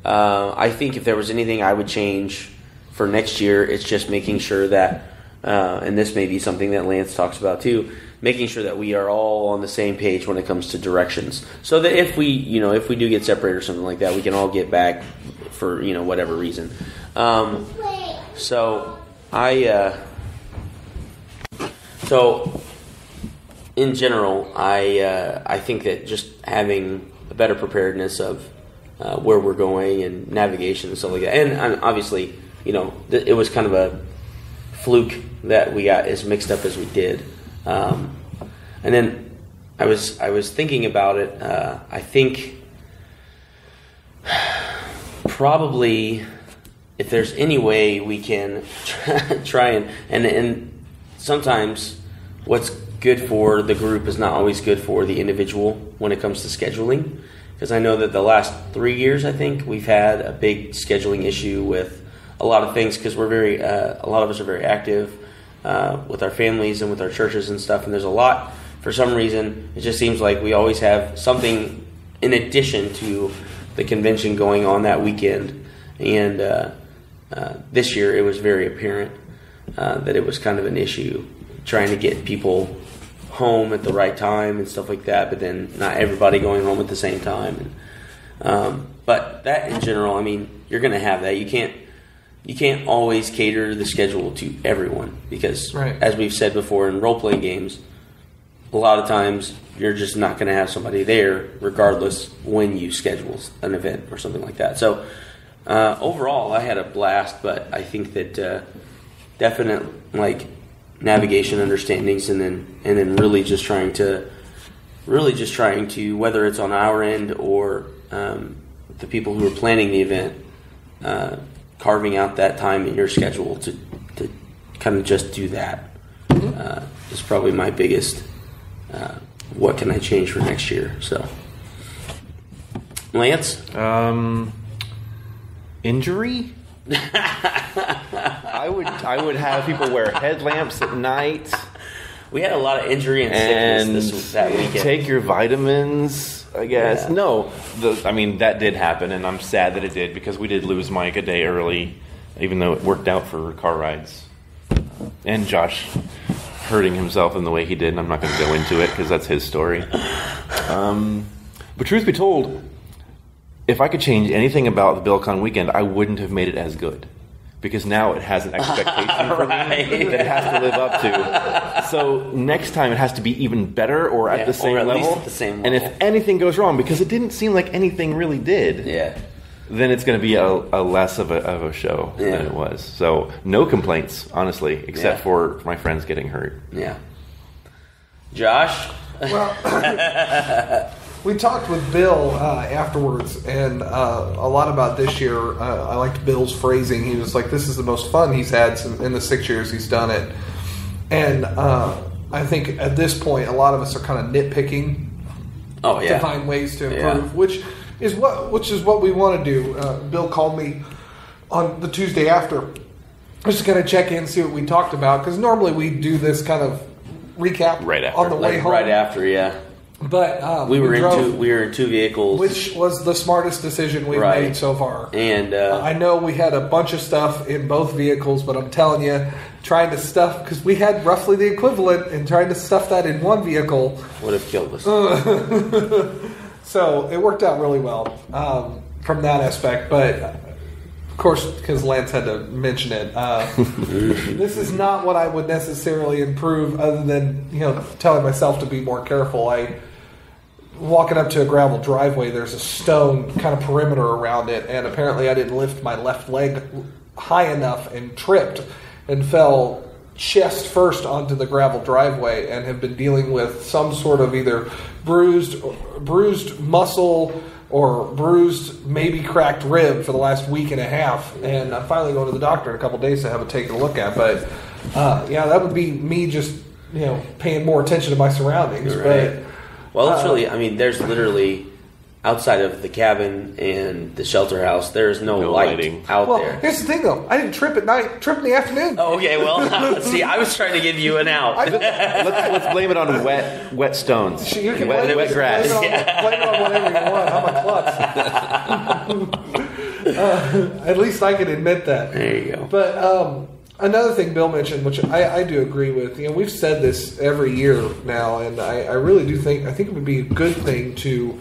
Speaker 1: I think if there was anything I would change for next year, it's just making sure that, and this may be something that Lance talks about too, making sure that we are all on the same page when it comes to directions, so that if we do get separated or something like that, we can all get back for whatever reason. So in general, I think that just having a better preparedness of where we're going and navigation and stuff like that, and obviously, it was kind of a fluke that we got as mixed up as we did. And then I was thinking about it. I think probably if there's any way we can try and sometimes what's good for the group is not always good for the individual when it comes to scheduling. Because I know that the last 3 years, I think, we've had a big scheduling issue with a lot of things because we're a lot of us are very active with our families and with our churches and stuff. And there's a lot, for some reason, it just seems like we always have something in addition to the convention going on that weekend. And this year it was very apparent that it was kind of an issue trying to get people home at the right time and stuff like that, but then not everybody going home at the same time. But that in general, I mean, you're going to have that. You can't always cater the schedule to everyone because, as we've said before in role-playing games, a lot of times you're just not going to have somebody there regardless when you schedule an event or something like that. So overall, I had a blast, but I think that definite navigation understandings and then really just trying to whether it's on our end or the people who are planning the event, carving out that time in your schedule to kind of just do that is probably my biggest what can I change for next year. So Lance?
Speaker 3: Injury? I would have people wear headlamps at night.
Speaker 1: We had a lot of injury and sickness that weekend.
Speaker 3: Take your vitamins, I guess.
Speaker 1: Yeah.
Speaker 3: No, that did happen, and I'm sad that it did because we did lose Mike a day early, even though it worked out for car rides. And Josh hurting himself in the way he did, and I'm not going to go into it because that's his story. But truth be told, if I could change anything about the BillCon weekend, I wouldn't have made it as good. because now it has an expectation for me that it has to live up to. So next time it has to be even better or at the same
Speaker 1: or at
Speaker 3: level.
Speaker 1: least at the same level.
Speaker 3: And if anything goes wrong, because it didn't seem like anything really did, then it's going to be a less of a show than it was. So no complaints, honestly, except for my friends getting hurt.
Speaker 1: Yeah. Josh?
Speaker 2: Well, we talked with Bill afterwards, and a lot about this year. I liked Bill's phrasing. He was like, this is the most fun he's had in the 6 years he's done it. And I think at this point, a lot of us are kind of nitpicking to find ways to improve, which is what we want to do. Bill called me on the Tuesday after, just going to check in, see what we talked about, because normally we do this kind of recap on the way home.
Speaker 1: Right after,
Speaker 2: But
Speaker 1: we were in two vehicles,
Speaker 2: which was the smartest decision we've made so far.
Speaker 1: And
Speaker 2: I know we had a bunch of stuff in both vehicles, but I'm telling you, trying to stuff, because we had roughly the equivalent, and trying to stuff that in one vehicle
Speaker 1: would have killed us.
Speaker 2: So it worked out really well from that aspect, but of course, because Lance had to mention it, this is not what I would necessarily improve, other than telling myself to be more careful. Walking up to a gravel driveway, there's a stone kind of perimeter around it, and apparently I didn't lift my left leg high enough and tripped and fell chest first onto the gravel driveway, and have been dealing with some sort of either bruised muscle or bruised, maybe cracked rib for the last week and a half. And I'm finally going to the doctor in a couple of days to have it taken a look at. But that would be me just paying more attention to my surroundings.
Speaker 1: Right. Well, it's really, there's literally, outside of the cabin and the shelter house, there's no lighting out there.
Speaker 2: Here's the thing, though. I didn't trip at night. Trip in the afternoon.
Speaker 1: Oh, okay. Well, see, I was trying to give you an out.
Speaker 3: Let's blame it on wet stones.
Speaker 2: You can wet grass. Blame it on whatever you want. I'm a klutz. At least I can admit that.
Speaker 1: There you go.
Speaker 2: But another thing Bill mentioned, which I do agree with, we've said this every year now, and I really do think it would be a good thing to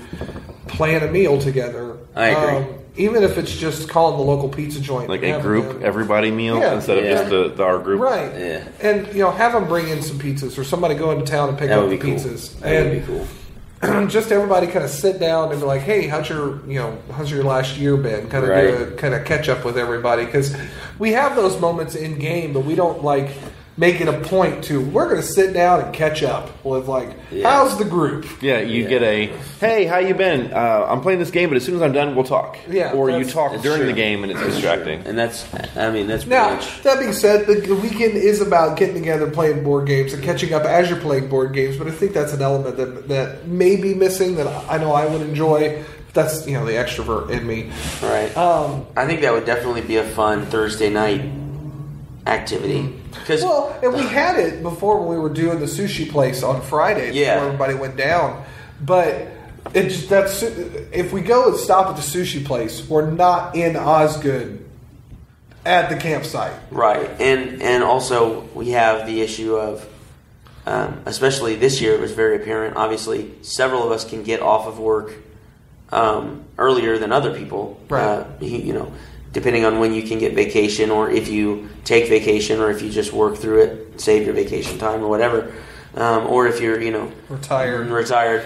Speaker 2: plan a meal together.
Speaker 1: I agree.
Speaker 2: Even if it's just calling the local pizza joint.
Speaker 3: Like a group, everybody meal instead of just our group.
Speaker 2: Right.
Speaker 1: Yeah.
Speaker 2: And, have them bring in some pizzas, or somebody go into town and pick up the pizzas.
Speaker 1: That would be cool.
Speaker 2: Just everybody kind of sit down and be like, hey, how's your last year been? Kind of do a kind of catch up with everybody. Because we have those moments in game, but we don't make it a point to, we're going to sit down and catch up with how's the group?
Speaker 3: Yeah, you get a, hey, how you been? I'm playing this game, but as soon as I'm done, we'll talk.
Speaker 2: Yeah,
Speaker 3: or you talk during the game, and it's distracting.
Speaker 1: And that's pretty
Speaker 2: now,
Speaker 1: much.
Speaker 2: That being said, the weekend is about getting together, playing board games, and catching up as you're playing board games, but I think that's an element that may be missing that I know I would enjoy. That's, the extrovert in me.
Speaker 1: Right. I think that would definitely be a fun Thursday night activity.
Speaker 2: And we had it before when we were doing the sushi place on Friday before everybody went down. But if we go and stop at the sushi place, we're not in Osgood at the campsite.
Speaker 1: Right. And also we have the issue of, especially this year, it was very apparent. Obviously, several of us can get off of work earlier than other people.
Speaker 2: Right.
Speaker 1: Depending on when you can get vacation, or if you take vacation, or if you just work through it, save your vacation time or whatever, or if you're retired.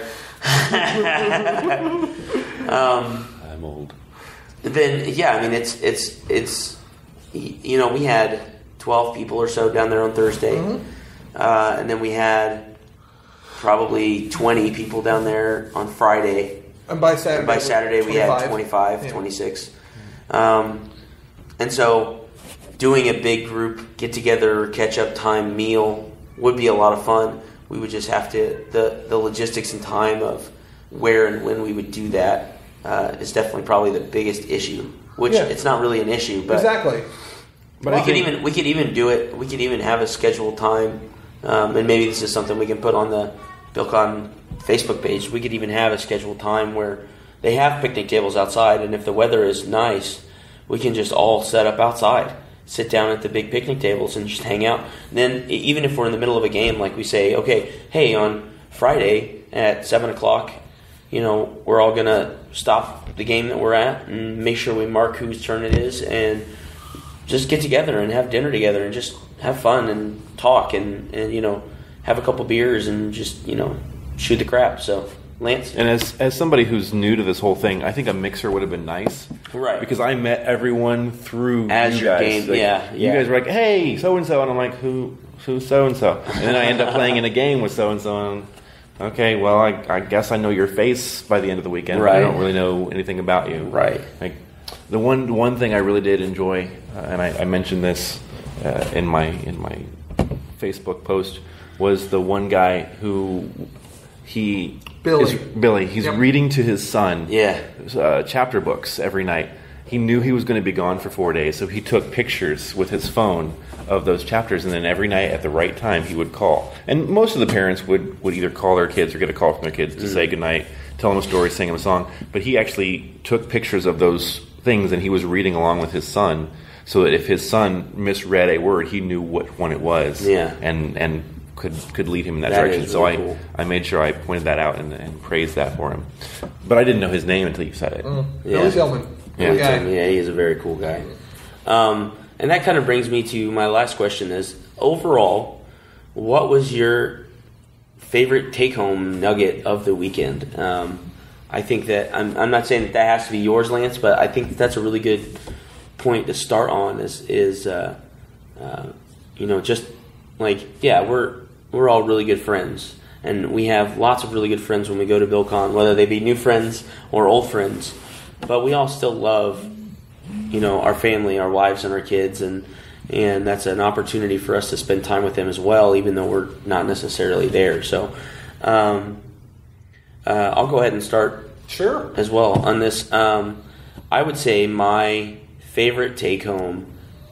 Speaker 3: I'm old.
Speaker 1: Then it's we had 12 people or so down there on Thursday, and then we had probably 20 people down there on Friday.
Speaker 2: And by Saturday
Speaker 1: we had 25, 26. And so doing a big group get-together, catch-up time meal would be a lot of fun. We would just have to, the logistics and time of where and when we would do that is definitely probably the biggest issue, which it's not really an issue. But
Speaker 2: exactly.
Speaker 1: But we could even do it. We could even have a scheduled time, and maybe this is something we can put on the BillCon Facebook page. We could even have a scheduled time where they have picnic tables outside, and if the weather is nice, we can just all set up outside, sit down at the big picnic tables and just hang out. And then even if we're in the middle of a game, like we say, okay, hey, on Friday at 7 o'clock, we're all going to stop the game that we're at and make sure we mark whose turn it is and just get together and have dinner together and just have fun and talk and have a couple beers and just shoot the crap. So Lance,
Speaker 3: and as somebody who's new to this whole thing, I think a mixer would have been nice,
Speaker 1: right?
Speaker 3: Because I met everyone through
Speaker 1: as
Speaker 3: you
Speaker 1: your
Speaker 3: guys.
Speaker 1: game. Yeah.
Speaker 3: You guys were like, "Hey, so and so," and I'm like, "Who's so and so?" And then I end up playing in a game with so and so. Okay, well, I guess I know your face by the end of the weekend.
Speaker 1: Right.
Speaker 3: But I don't really know anything about you.
Speaker 1: Right.
Speaker 3: Like the one thing I really did enjoy, and I mentioned this in my Facebook post, was the one guy who Billy. He's reading to his son chapter books every night. He knew he was going to be gone for 4 days, so he took pictures with his phone of those chapters, and then every night at the right time he would call. And most of the parents would either call their kids or get a call from their kids to say goodnight, tell them a story, sing them a song. But he actually took pictures of those things, and he was reading along with his son, so that if his son misread a word, he knew what one it was, and could lead him in that direction.
Speaker 1: Really
Speaker 3: so
Speaker 1: cool.
Speaker 3: I made sure I pointed that out and praised that for him. But I didn't know his name until you said it.
Speaker 2: Heinzelman.
Speaker 1: Yeah, he is a very cool guy. And that kind of brings me to my last question is, overall, what was your favorite take-home nugget of the weekend? I think that, I'm not saying that has to be yours, Lance, but I think that's a really good point to start on is just like, we're all really good friends. And we have lots of really good friends when we go to BillCon, whether they be new friends or old friends. But we all still love, our family, our wives, and our kids, and that's an opportunity for us to spend time with them as well, even though we're not necessarily there. So, I'll go ahead and start as well on this. I would say my favorite take home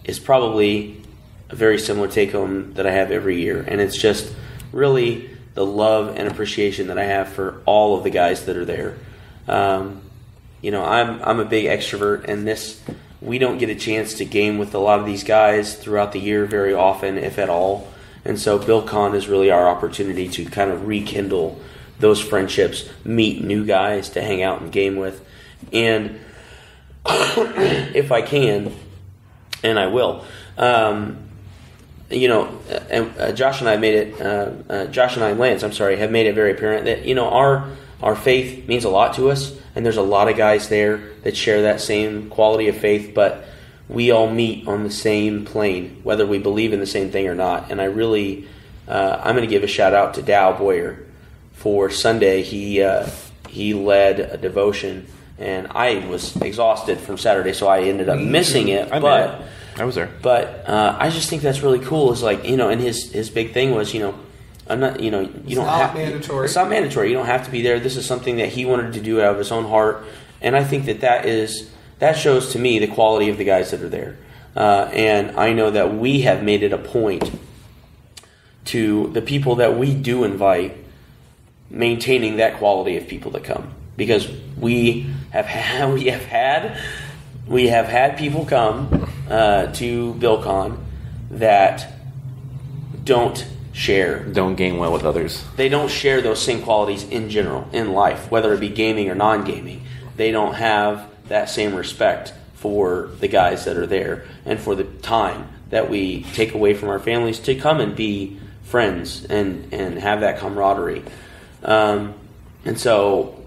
Speaker 1: is probably a very similar take home that I have every year, and it's just really the love and appreciation that I have for all of the guys that are there. I'm a big extrovert, and we don't get a chance to game with a lot of these guys throughout the year very often, if at all. And so BillCon is really our opportunity to kind of rekindle those friendships, meet new guys to hang out and game with. And if I can, and I will, Josh and I made it. Josh and I, Lance, have made it very apparent that our faith means a lot to us, and there's a lot of guys there that share that same quality of faith. But we all meet on the same plane, whether we believe in the same thing or not. And I really, I'm going to give a shout out to Dow Boyer for Sunday. He led a devotion, and I was exhausted from Saturday, so I ended up missing it.
Speaker 3: I was there.
Speaker 1: But I just think that's really cool. Is like, and his big thing was, I'm not, you don't have
Speaker 2: mandatory.
Speaker 1: It's not mandatory. You don't have to be there. This is something that he wanted to do out of his own heart, and I think that shows to me the quality of the guys that are there. And I know that we have made it a point to the people that we do invite, maintaining that quality of people that come, because we have had people come to BillCon that don't
Speaker 3: game well with others.
Speaker 1: They don't share those same qualities in general in life, whether it be gaming or non-gaming. They don't have that same respect for the guys that are there and for the time that we take away from our families to come and be friends and have that camaraderie. And so,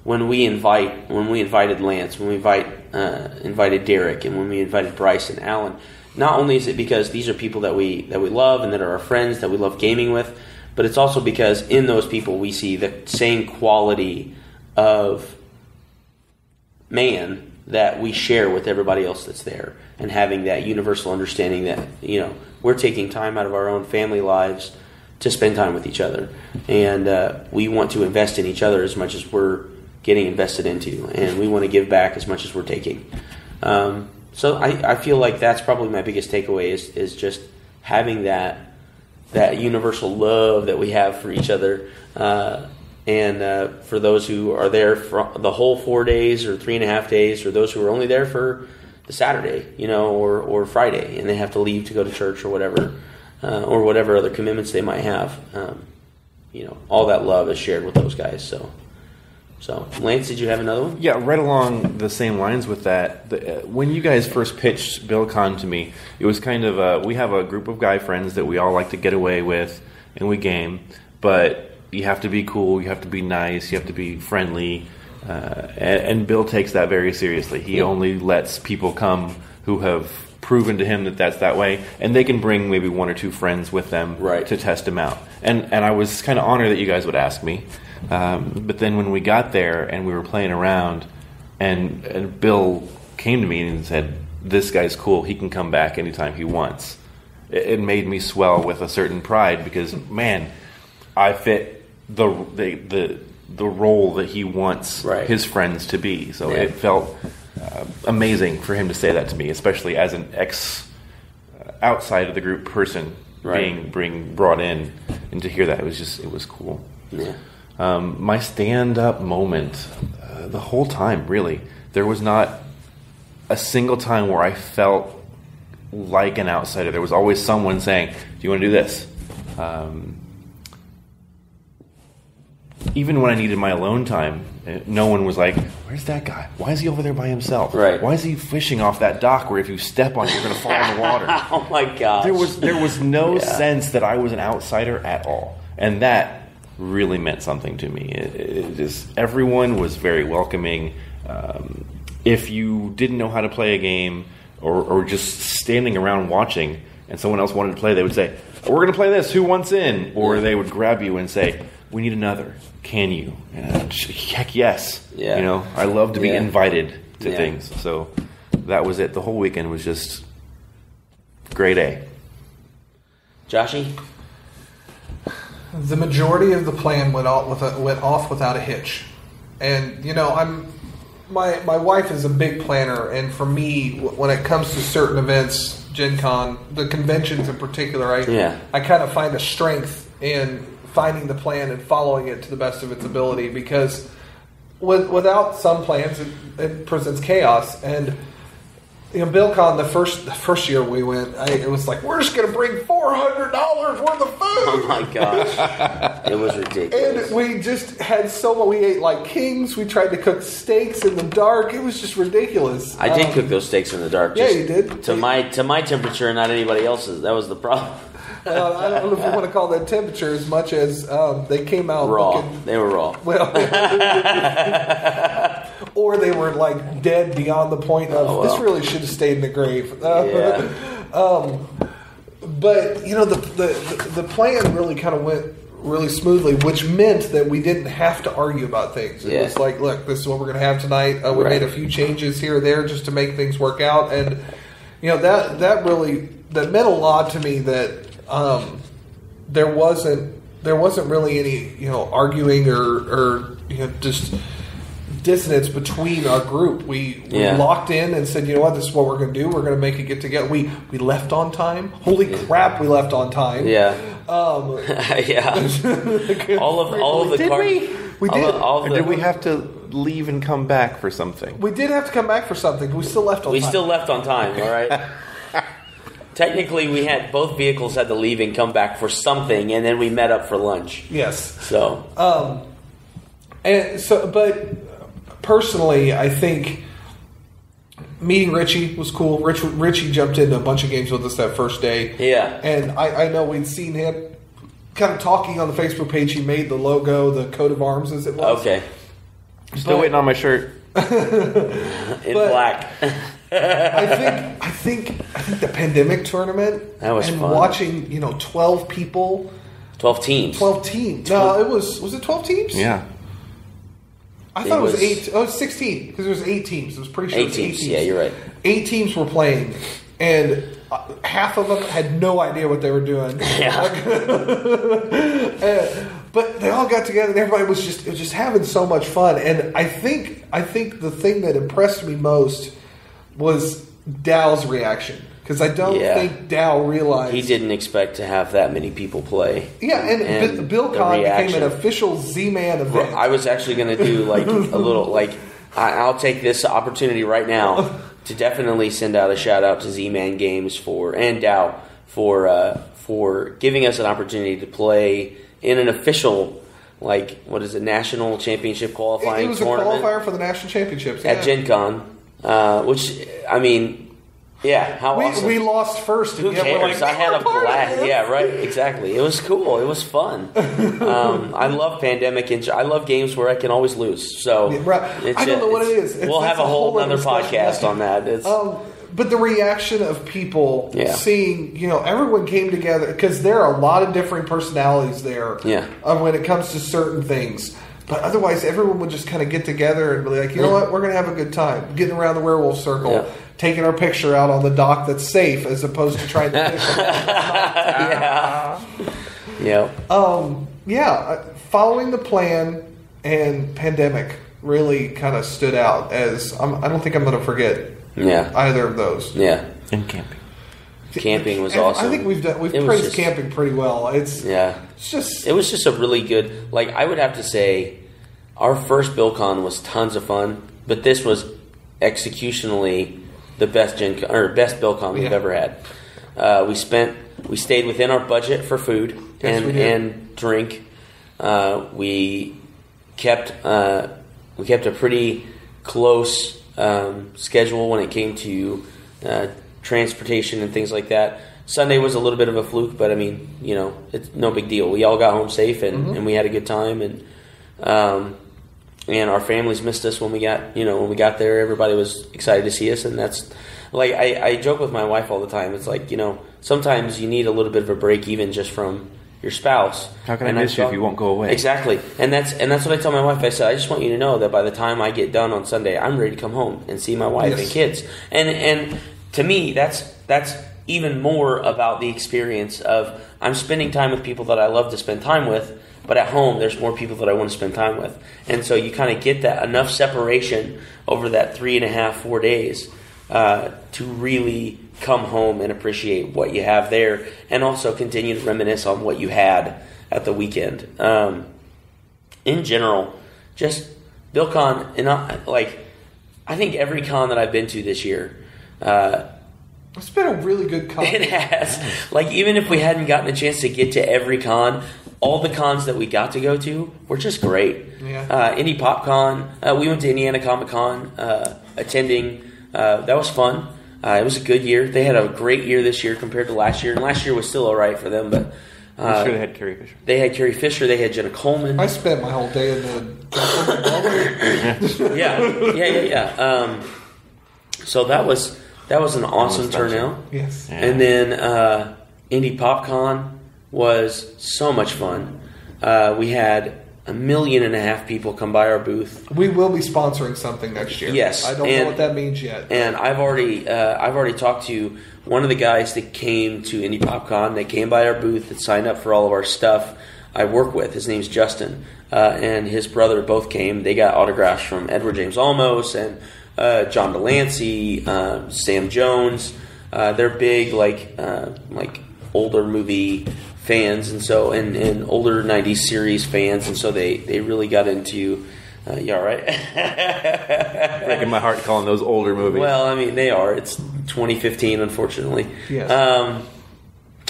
Speaker 1: when we invited Lance, when we invited Derek, and when we invited Bryce and Alan, not only is it because these are people that we love and that are our friends that we love gaming with, but it's also because in those people we see the same quality of man that we share with everybody else that's there, and having that universal understanding that we're taking time out of our own family lives to spend time with each other, and we want to invest in each other as much as we're getting invested into, and we want to give back as much as we're taking. So I feel like that's probably my biggest takeaway is just having that universal love that we have for each other, and for those who are there for the whole 4 days or 3.5 days, or those who are only there for the Saturday, or Friday, and they have to leave to go to church or whatever other commitments they might have. All that love is shared with those guys. So So, Lance, did you have another one?
Speaker 3: Yeah, right along the same lines with that. When you guys first pitched BillCon to me, it was kind of we have a group of guy friends that we all like to get away with, and we game. But you have to be cool, you have to be nice, you have to be friendly, and Bill takes that very seriously. He only lets people come who have proven to him that that's that way, and they can bring maybe one or two friends with them to test him out. And I was kind of honored that you guys would ask me. But then when we got there and we were playing around, and Bill came to me and said, "This guy's cool. He can come back anytime he wants." It made me swell with a certain pride because, man, I fit the role that he wants his friends to be. So it felt amazing for him to say that to me, especially as an outside of the group person being brought in, and to hear that it was cool.
Speaker 1: Yeah.
Speaker 3: My stand-up moment, the whole time, really, there was not a single time where I felt like an outsider. There was always someone saying, "Do you want to do this?" Even when I needed my alone time, no one was like, "Where's that guy? Why is he over there by himself?
Speaker 1: Right.
Speaker 3: Why is he fishing off that dock where if you step on it, you're going to fall in the water?"
Speaker 1: Oh my gosh.
Speaker 3: There was no sense that I was an outsider at all, and that really meant something to me. It just, everyone was very welcoming. If you didn't know how to play a game, or just standing around watching, and someone else wanted to play, they would say, "We're going to play this. Who wants in?" Or they would grab you and say, "We need another. Can you?" And heck yes.
Speaker 1: Yeah.
Speaker 3: You know, I love to be invited to things. So that was it. The whole weekend was just grade A.
Speaker 1: Joshy?
Speaker 2: The majority of the plan went off without a hitch, and my wife is a big planner, and for me, when it comes to certain events, Gen Con, the conventions in particular, I kind of find a strength in finding the plan and following it to the best of its ability, because without some plans, it presents chaos. And BillCon, the first year we went, it was like, we're just going to bring $400 worth of food.
Speaker 1: Oh my gosh, it was ridiculous.
Speaker 2: And we just had so much. We ate like kings. We tried to cook steaks in the dark. It was just ridiculous.
Speaker 1: I did cook those steaks in the dark.
Speaker 2: Yeah, you did.
Speaker 1: To my temperature, and not anybody else's. That was the problem.
Speaker 2: I don't know if you want to call that temperature as much as they came out
Speaker 1: raw. They were raw.
Speaker 2: Well, or they were like dead beyond the point of this really should have stayed in the grave. But the plan really kind of went really smoothly, which meant that we didn't have to argue about things. It was like, look, this is what we're going to have tonight. We made a few changes here or there just to make things work out, and that meant a lot to me. That there wasn't really any arguing or just dissonance between our group. We locked in and said, you know what, this is what we're going to do. We're going to make it get together. We left on time. Holy crap, we left on time.
Speaker 1: Yeah.
Speaker 2: All of
Speaker 1: the cars.
Speaker 2: We did.
Speaker 3: Did we have to leave and come back for something?
Speaker 2: We did have to come back for something. We still left on time.
Speaker 1: We still left on time. All right. Technically, we had both vehicles had to leave and come back for something, and then we met up for lunch.
Speaker 2: Yes.
Speaker 1: So.
Speaker 2: But personally, I think meeting Richie was cool. Richie jumped into a bunch of games with us that first day.
Speaker 1: Yeah.
Speaker 2: And I know we'd seen him kind of talking on the Facebook page. He made the logo, the coat of arms, as it was.
Speaker 1: Okay.
Speaker 3: Still waiting on my shirt.
Speaker 1: In black.
Speaker 2: I think the pandemic tournament,
Speaker 1: that was
Speaker 2: and
Speaker 1: fun.
Speaker 2: Watching 12 people,
Speaker 1: 12 teams.
Speaker 2: 12 teams. No, was it 12 teams?
Speaker 3: Yeah.
Speaker 2: I thought it was 8. Oh, it was 16 because there was 8 teams. It was pretty sure
Speaker 1: 8 teams. Yeah, you're right.
Speaker 2: 8 teams were playing, and half of them had no idea what they were doing.
Speaker 1: Yeah.
Speaker 2: But they all got together, and everybody was just having so much fun. And I think the thing that impressed me most was Dow's reaction, because I don't think Dow realized
Speaker 1: he didn't expect to have that many people play.
Speaker 2: Yeah, and BillCon became an official Z-Man event.
Speaker 1: I was actually going to do like a little I'll take this opportunity right now to definitely send out a shout out to Z-Man Games and Dow for giving us an opportunity to play in an official what is it, national championship qualifying
Speaker 2: It was
Speaker 1: tournament.
Speaker 2: a qualifier for the national championships.
Speaker 1: At Gen Con, which, I mean, yeah, how awesome.
Speaker 2: We lost first.
Speaker 1: Who cares? I had a blast. Yeah, right, exactly. It was cool. It was fun. I love Pandemic, and I love games where I can always lose. So
Speaker 2: I don't know what it is.
Speaker 1: We'll have a whole other podcast on that.
Speaker 2: But the reaction of people seeing, everyone came together, because there are a lot of different personalities there when it comes to certain things. But otherwise, everyone would just kind of get together and be like, you know what, we're going to have a good time. Getting around the werewolf circle, taking our picture out on the dock that's safe as opposed to trying to fish following the plan and Pandemic really kind of stood out as, I don't think I'm going to forget either of those.
Speaker 1: Yeah.
Speaker 3: And camping.
Speaker 1: Camping was awesome.
Speaker 2: I think we've praised camping pretty well.
Speaker 1: It was just a really good. I would have to say, our first BillCon was tons of fun, but this was executionally the best best BillCon we've ever had. We stayed within our budget for food and drink. We kept a pretty close schedule when it came to transportation and things like that. Sunday was a little bit of a fluke, but I mean, it's no big deal. We all got home safe and we had a good time, and our families missed us when we got there. Everybody was excited to see us, and that's I joke with my wife all the time. It's sometimes you need a little bit of a break, even just from your spouse.
Speaker 3: How can I miss you if you won't go away?
Speaker 1: Exactly, and that's what I tell my wife. I said, I just want you to know that by the time I get done on Sunday, I'm ready to come home and see my wife and kids. And to me, that's even more about the experience of I'm spending time with people that I love to spend time with, but at home there's more people that I want to spend time with. And so you kind of get that enough separation over that 3.5, 4 days to really come home and appreciate what you have there, and also continue to reminisce on what you had at the weekend. In general, just BillCon, and I think every con that I've been to this year,
Speaker 2: it's been a really good con.
Speaker 1: It has. Even if we hadn't gotten a chance to get to every con, all the cons that we got to go to were just great.
Speaker 2: Yeah.
Speaker 1: Indy PopCon, we went to Indiana Comic Con, attending. That was fun. It was a good year. They had a great year this year compared to last year, and last year was still all right for them. But
Speaker 3: I'm sure they had Carrie Fisher.
Speaker 1: They had Carrie Fisher. They had Jenna Coleman.
Speaker 2: I spent my whole day in the
Speaker 1: yeah. So that was an awesome turnout.
Speaker 2: Yes.
Speaker 3: Yeah.
Speaker 1: And then Indy PopCon was so much fun. We had 1.5 million people come by our booth.
Speaker 2: We will be sponsoring something next year.
Speaker 1: Yes,
Speaker 2: I don't know what that means yet.
Speaker 1: And I've already talked to one of the guys that came to Indy PopCon. They came by our booth and signed up for all of our stuff. I work with. His name's Justin, and his brother both came. They got autographs from Edward James Olmos and John Delancey, Sam Jones. They're big older movie fans, and so and older 90s series fans, and so they really got into you all right?
Speaker 3: Breaking my heart calling those older movies.
Speaker 1: Well, I mean, they are. It's 2015, unfortunately.
Speaker 2: Yes.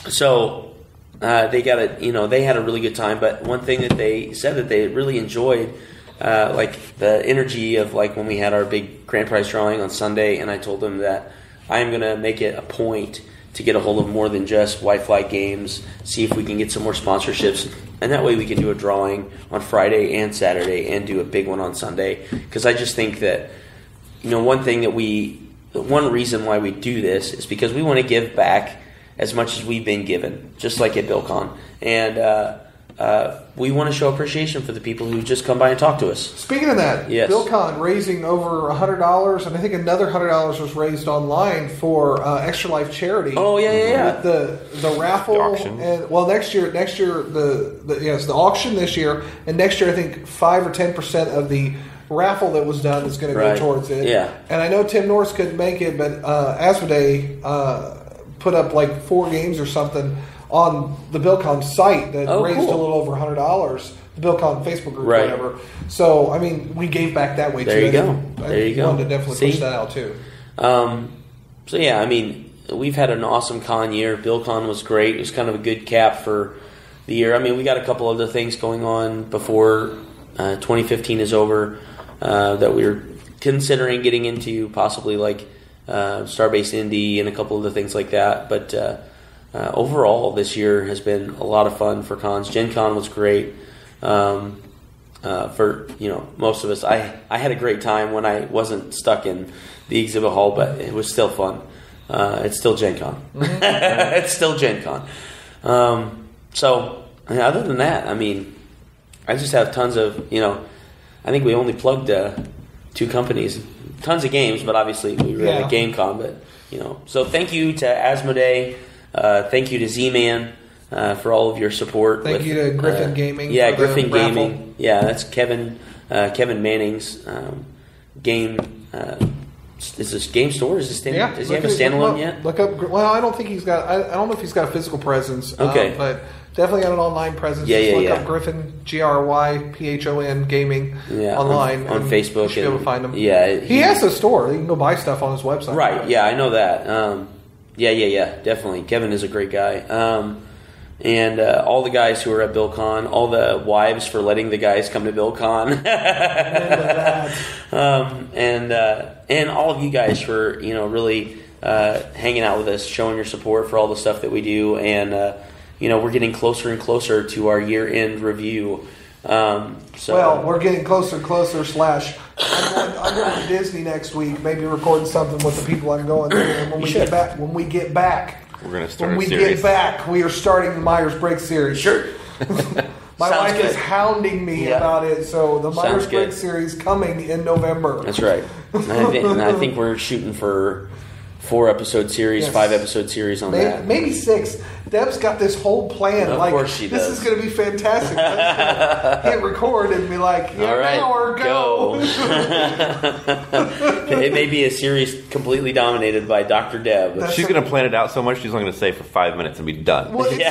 Speaker 1: So they got they had a really good time, but one thing that they said that they really enjoyed, the energy of when we had our big grand prize drawing on Sunday, and I told them that I am going to make it a point to get a hold of more than just White Flag Games, see if we can get some more sponsorships, and that way we can do a drawing on Friday and Saturday and do a big one on Sunday. Because I just think that, one reason why we do this is because we want to give back as much as we've been given, just like at BillCon. And we want to show appreciation for the people who just come by and talk to us.
Speaker 2: Speaking of that,
Speaker 1: yes.
Speaker 2: BillCon raising over $100, and I think another $100 was raised online for Extra Life charity.
Speaker 1: Oh yeah.
Speaker 2: With the raffle,
Speaker 3: the auction.
Speaker 2: And next year the auction this year, and next year I think 5 or 10% of the raffle that was done is going to go towards it.
Speaker 1: Yeah.
Speaker 2: And I know Tim Norris couldn't make it, but Asmodee put up 4 games or something on the BillCon site that raised a little over $100. The BillCon Facebook group, whatever. So, I mean, we gave back that way,
Speaker 1: there
Speaker 2: too.
Speaker 1: There you go.
Speaker 2: I wanted to definitely push that out, too.
Speaker 1: So, yeah, I mean, we've had an awesome con year. BillCon was great. It was kind of a good cap for the year. I mean, we got a couple other things going on before 2015 is over that we're considering getting into, possibly like Starbase Indy and a couple of the things like that. But overall, this year has been a lot of fun for cons. Gen Con was great. For most of us, I had a great time when I wasn't stuck in the exhibit hall, but it was still fun. It's still Gen Con. Mm-hmm. It's still Gen Con. So other than that, I mean, I just have tons of, I think we only plugged 2 companies, tons of games, but obviously we were at Game Con, but so thank you to Asmodee, thank you to Z-Man for all of your support.
Speaker 2: Thank you to Griffin Gaming.
Speaker 1: Yeah, Griffin Gaming. Yeah, that's Kevin Manning's game. Is this game store? Is this does he have a standalone yet?
Speaker 2: Look up. Well, I don't think he's got. I don't know if he's got a physical presence.
Speaker 1: Okay,
Speaker 2: but definitely got an online presence. Look up Griffin GRYPHON Gaming online
Speaker 1: on Facebook.
Speaker 2: You should be able to find him.
Speaker 1: Yeah,
Speaker 2: he has a store. You can go buy stuff on his website.
Speaker 1: Right. Yeah, I know that. Yeah. Definitely. Kevin is a great guy. And all the guys who are at BillCon, all the wives for letting the guys come to BillCon, and all of you guys for really hanging out with us, showing your support for all the stuff that we do, and we're getting closer and closer to our year-end review.
Speaker 2: Well, we're getting closer and closer. I'm going to Disney next week. Maybe recording something with the people I'm going to. And when we get back.
Speaker 3: We're going to start
Speaker 2: When we get back, we are starting the Myers-Briggs series.
Speaker 1: Sure.
Speaker 2: My wife is hounding me about it, so the Myers-Briggs series coming in November.
Speaker 1: That's right. And I think we're shooting for 4-episode series, 5-episode series on that.
Speaker 2: Maybe 6. Deb's got this whole plan.
Speaker 1: Of course she does.
Speaker 2: This is going to be fantastic. Hit record and be like,
Speaker 1: all right,
Speaker 2: now go.
Speaker 1: It may be a series completely dominated by Dr. Deb.
Speaker 3: She's going to plan it out so much she's only going to say for 5 minutes and be done.
Speaker 2: Well,
Speaker 1: right.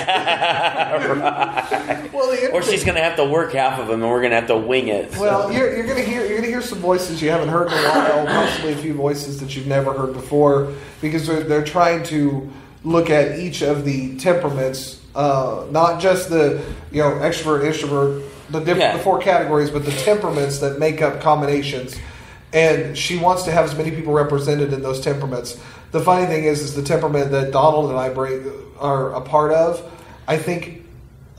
Speaker 2: Well,
Speaker 1: or she's going to have to work half of them, and we're going to have to wing it. So.
Speaker 2: Well, you're going to hear some voices you haven't heard in a while, possibly a few voices that you've never heard before, because they're trying to look at each of the temperaments, not just the extrovert, introvert, the 4 categories, but the temperaments that make up combinations. And she wants to have as many people represented in those temperaments. The funny thing is the temperament that Donald and I are a part of. I think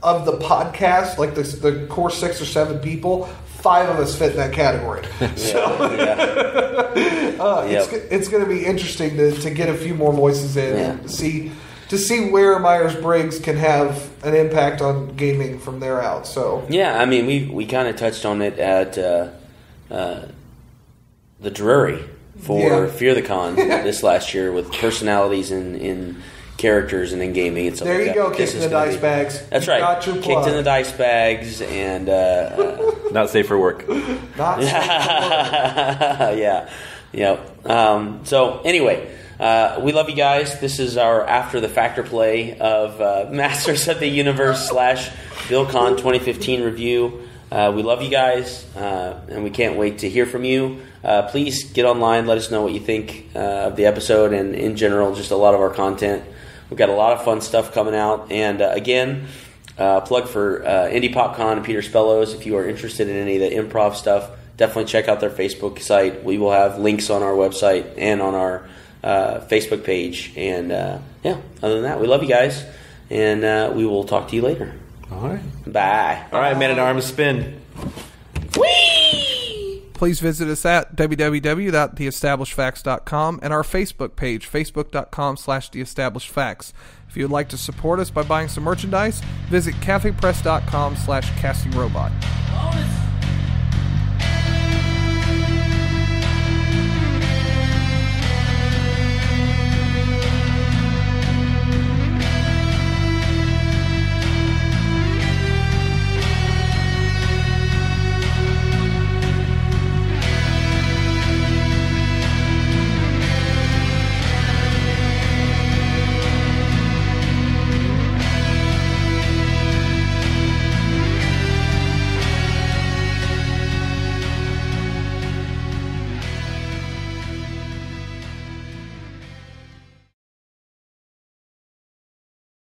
Speaker 2: of the podcast, like the core 6 or 7 people, 5 of us fit in that category. It's going to be interesting to get a few more voices in and to see where Myers-Briggs can have an impact on gaming from there out. So
Speaker 1: I mean, we kind of touched on it at the Drury for Fear the Con this last year with personalities in characters and in gaming. And
Speaker 2: there you go, kicked in the dice bags.
Speaker 1: That's right. Got your plug. Kicked in the dice bags and
Speaker 3: not safe for work.
Speaker 2: Not safe for work.
Speaker 1: Yeah. So anyway, we love you guys. This is our after the factor play of Masters of the Universe / BillCon 2015 review. We love you guys, and we can't wait to hear from you. Please get online. Let us know what you think of the episode and in general, just a lot of our content. We've got a lot of fun stuff coming out. And again, plug for Indie PopCon and Peter Spellows. If you are interested in any of the improv stuff, definitely check out their Facebook site. We will have links on our website and on our Facebook page. And other than that, we love you guys. And we will talk to you later.
Speaker 3: All right.
Speaker 1: Bye.
Speaker 3: All right, Man-at-Arms, spin.
Speaker 1: Whee!
Speaker 2: Please visit us at www.theestablishedfacts.com and our Facebook page, facebook.com/theestablishedfacts. If you would like to support us by buying some merchandise, visit cafepress.com/castingrobot.